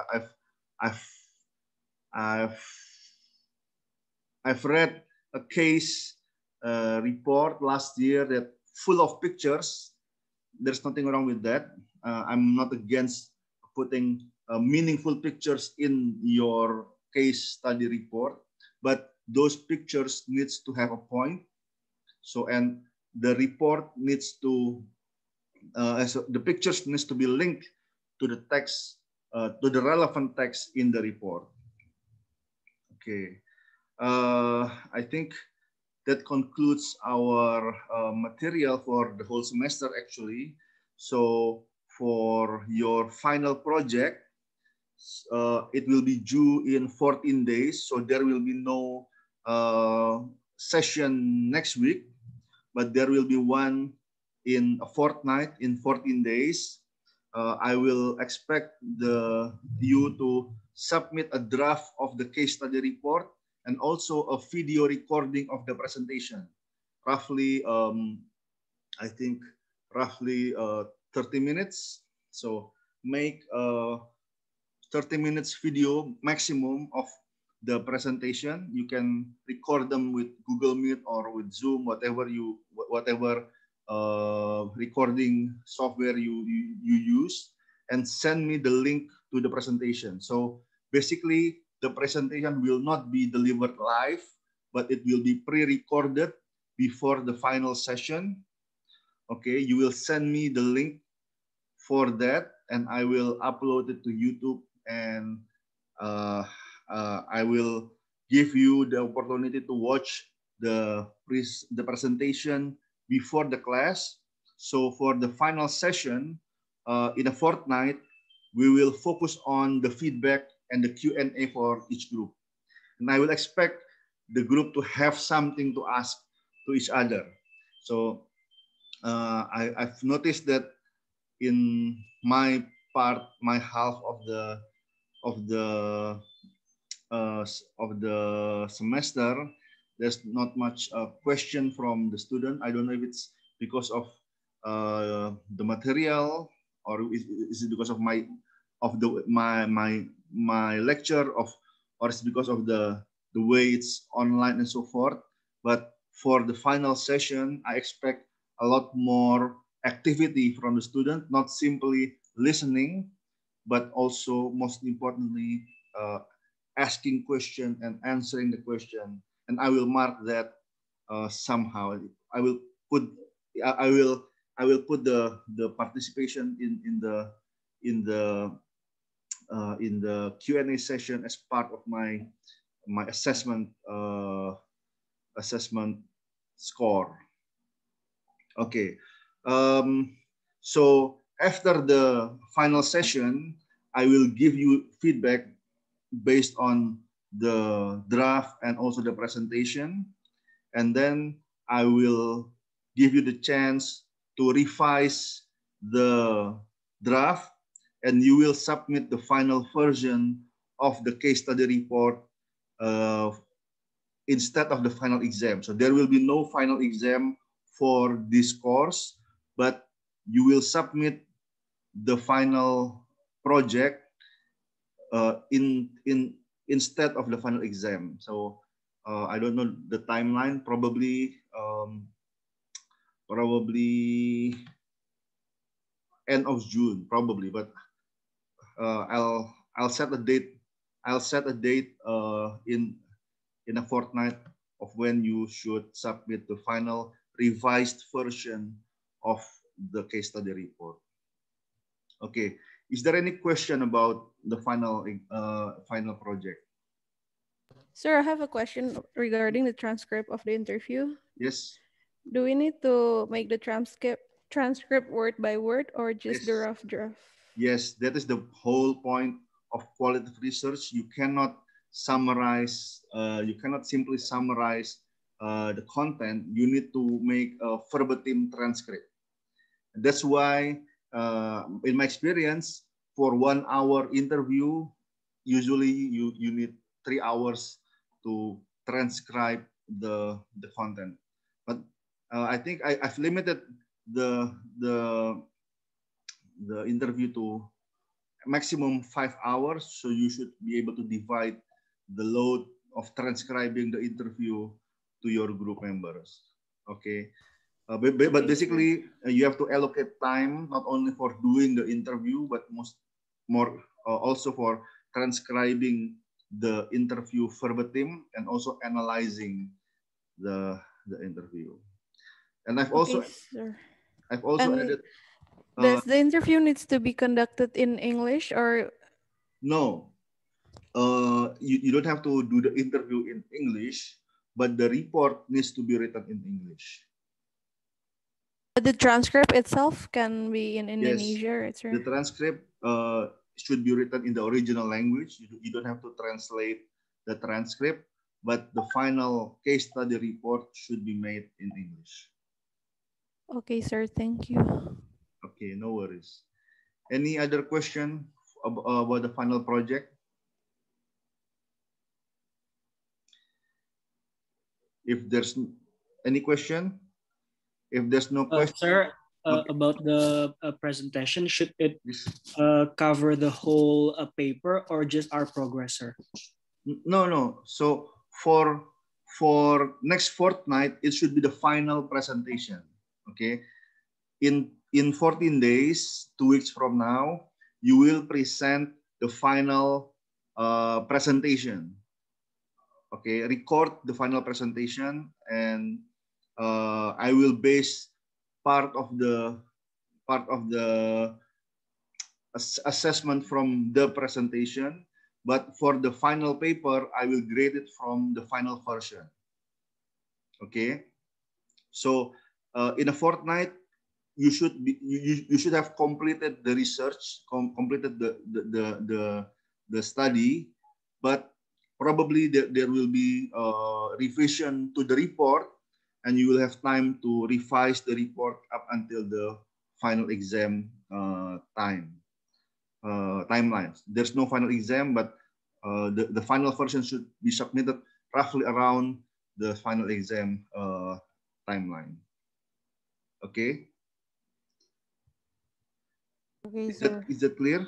I've read a case report last year that full of pictures. There's nothing wrong with that. I'm not against putting meaningful pictures in your case study report, but those pictures needs to have a point. So, and the report needs to, the pictures needs to be linked to the text, to the relevant text in the report. Okay, I think that concludes our material for the whole semester actually. So for your final project, it will be due in 14 days. So there will be no session next week, but there will be one in a fortnight, in 14 days. I will expect you to submit a draft of the case study report and also a video recording of the presentation. Roughly, I think roughly 30 minutes. So make 30 minutes video maximum of the presentation. You can record them with Google Meet or with Zoom, whatever recording software you use, and send me the link to the presentation. So basically, the presentation will not be delivered live, but it will be pre-recorded before the final session. Okay, you will send me the link for that, and I will upload it to YouTube, and I will give you the opportunity to watch the presentation before the class. So for the final session in a fortnight, we will focus on the feedback and the Q&A for each group. And I will expect the group to have something to ask to each other. So I've noticed that in my part, my half of the semester, there's not much question from the student. I don't know if it's because of the material, or is it because of my lecture, or it's because of the way it's online and so forth. But for the final session, I expect a lot more activity from the student, not simply listening, but also most importantly, asking question and answering the question. And I will mark that somehow. I will put the participation in the Q&A session as part of my assessment score. Okay, so after the final session, I will give you feedback based on the draft and also the presentation, and then I will give you the chance to revise the draft, and you will submit the final version of the case study report instead of the final exam. So there will be no final exam for this course, but you will submit the final project in instead of the final exam. So I don't know the timeline, probably end of June, probably, but I'll set a date. I'll set a date in a fortnight of when you should submit the final revised version of the case study report. Okay, is there any question about the final project? Sir, I have a question regarding the transcript of the interview. Yes. Do we need to make the transcript word by word or just the Yes. rough draft? Yes, that is the whole point of qualitative research. You cannot summarize, you cannot simply summarize the content. You need to make a verbatim transcript. That's why, in my experience, for 1 hour interview, usually you need 3 hours to transcribe the content. But I think I've limited the interview to maximum 5 hours, so you should be able to divide the load of transcribing the interview to your group members. Okay. But basically, you have to allocate time not only for doing the interview, but also for transcribing the interview verbatim and also analyzing the interview. And I've also added. Does the interview needs to be conducted in English or? No, you don't have to do the interview in English, but the report needs to be written in English. The transcript itself can be in Indonesia, yes, the transcript should be written in the original language. You don't have to translate the transcript, but the final case study report should be made in English. Okay, sir. Thank you. Okay, no worries. Any other question about the final project? If there's any question, if there's no question, sir, about the presentation, should it cover the whole paper or just our progress, sir? No. So for next fortnight, it should be the final presentation. Okay, in 14 days, 2 weeks from now, you will present the final presentation. Okay, record the final presentation, and I will base part of the assessment from the presentation, but for the final paper, I will grade it from the final version. Okay, so in a fortnight, you should have completed the research, completed the study, but probably there will be revision to the report, and you will have time to revise the report up until the final exam timelines. There's no final exam, but the final version should be submitted roughly around the final exam timeline. Okay. Okay, is that clear?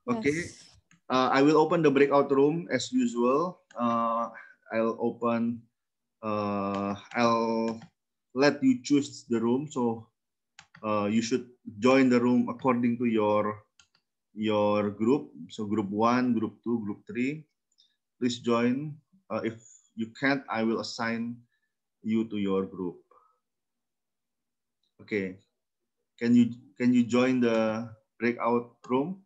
Okay. Yes. I will open the breakout room as usual. I'll let you choose the room. So you should join the room according to your group. So group 1, group 2, group 3. Please join. If you can't, I will assign you to your group. Okay. Can you join the breakout room?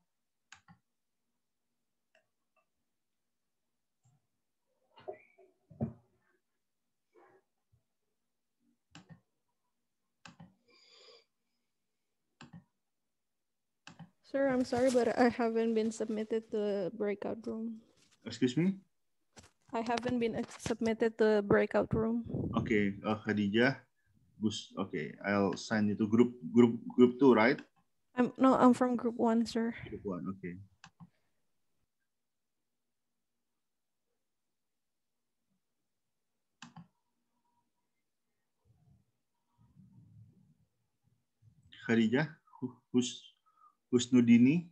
Sir, I'm sorry, but I haven't been submitted to the breakout room. Excuse me? I haven't been submitted to the breakout room. Okay, Khadijah. Okay, I'll sign you to group 2, right? I'm from group 1, sir. Group 1, okay. Khadijah, who's Nudini?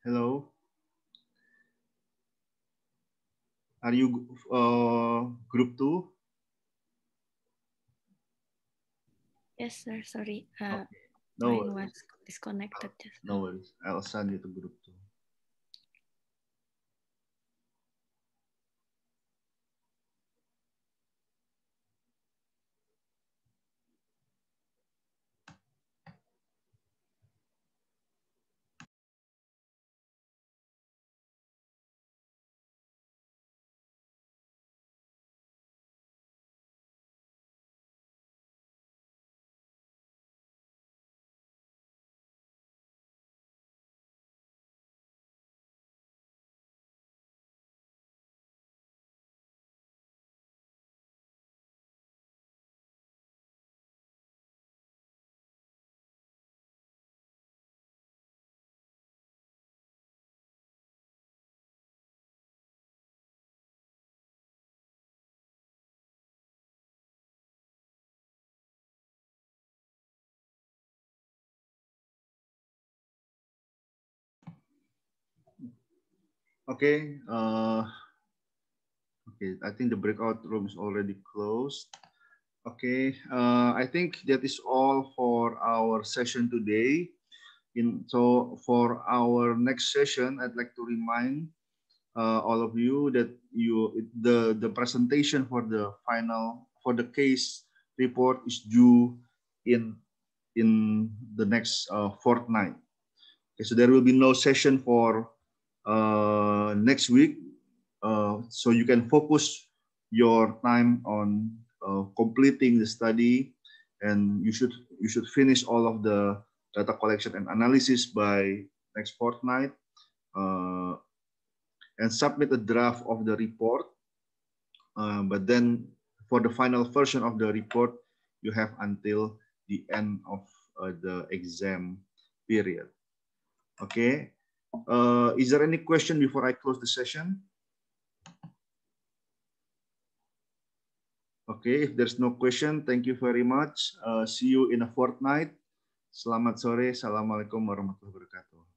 Hello. Are you group 2? Yes, sir. Sorry. Okay. Mine was disconnected. No worries. I'll send you to group 2. Okay. Okay. I think the breakout room is already closed. Okay. I think that is all for our session today. So for our next session, I'd like to remind all of you that the presentation for the case report is due in the next fortnight. Okay, so there will be no session for next week, so you can focus your time on completing the study, and you should finish all of the data collection and analysis by next fortnight, and submit a draft of the report. But then for the final version of the report, you have until the end of the exam period. Okay. Is there any question before I close the session? Okay, if there's no question, thank you very much. See you in a fortnight. Selamat sore. Assalamualaikum warahmatullahi wabarakatuh.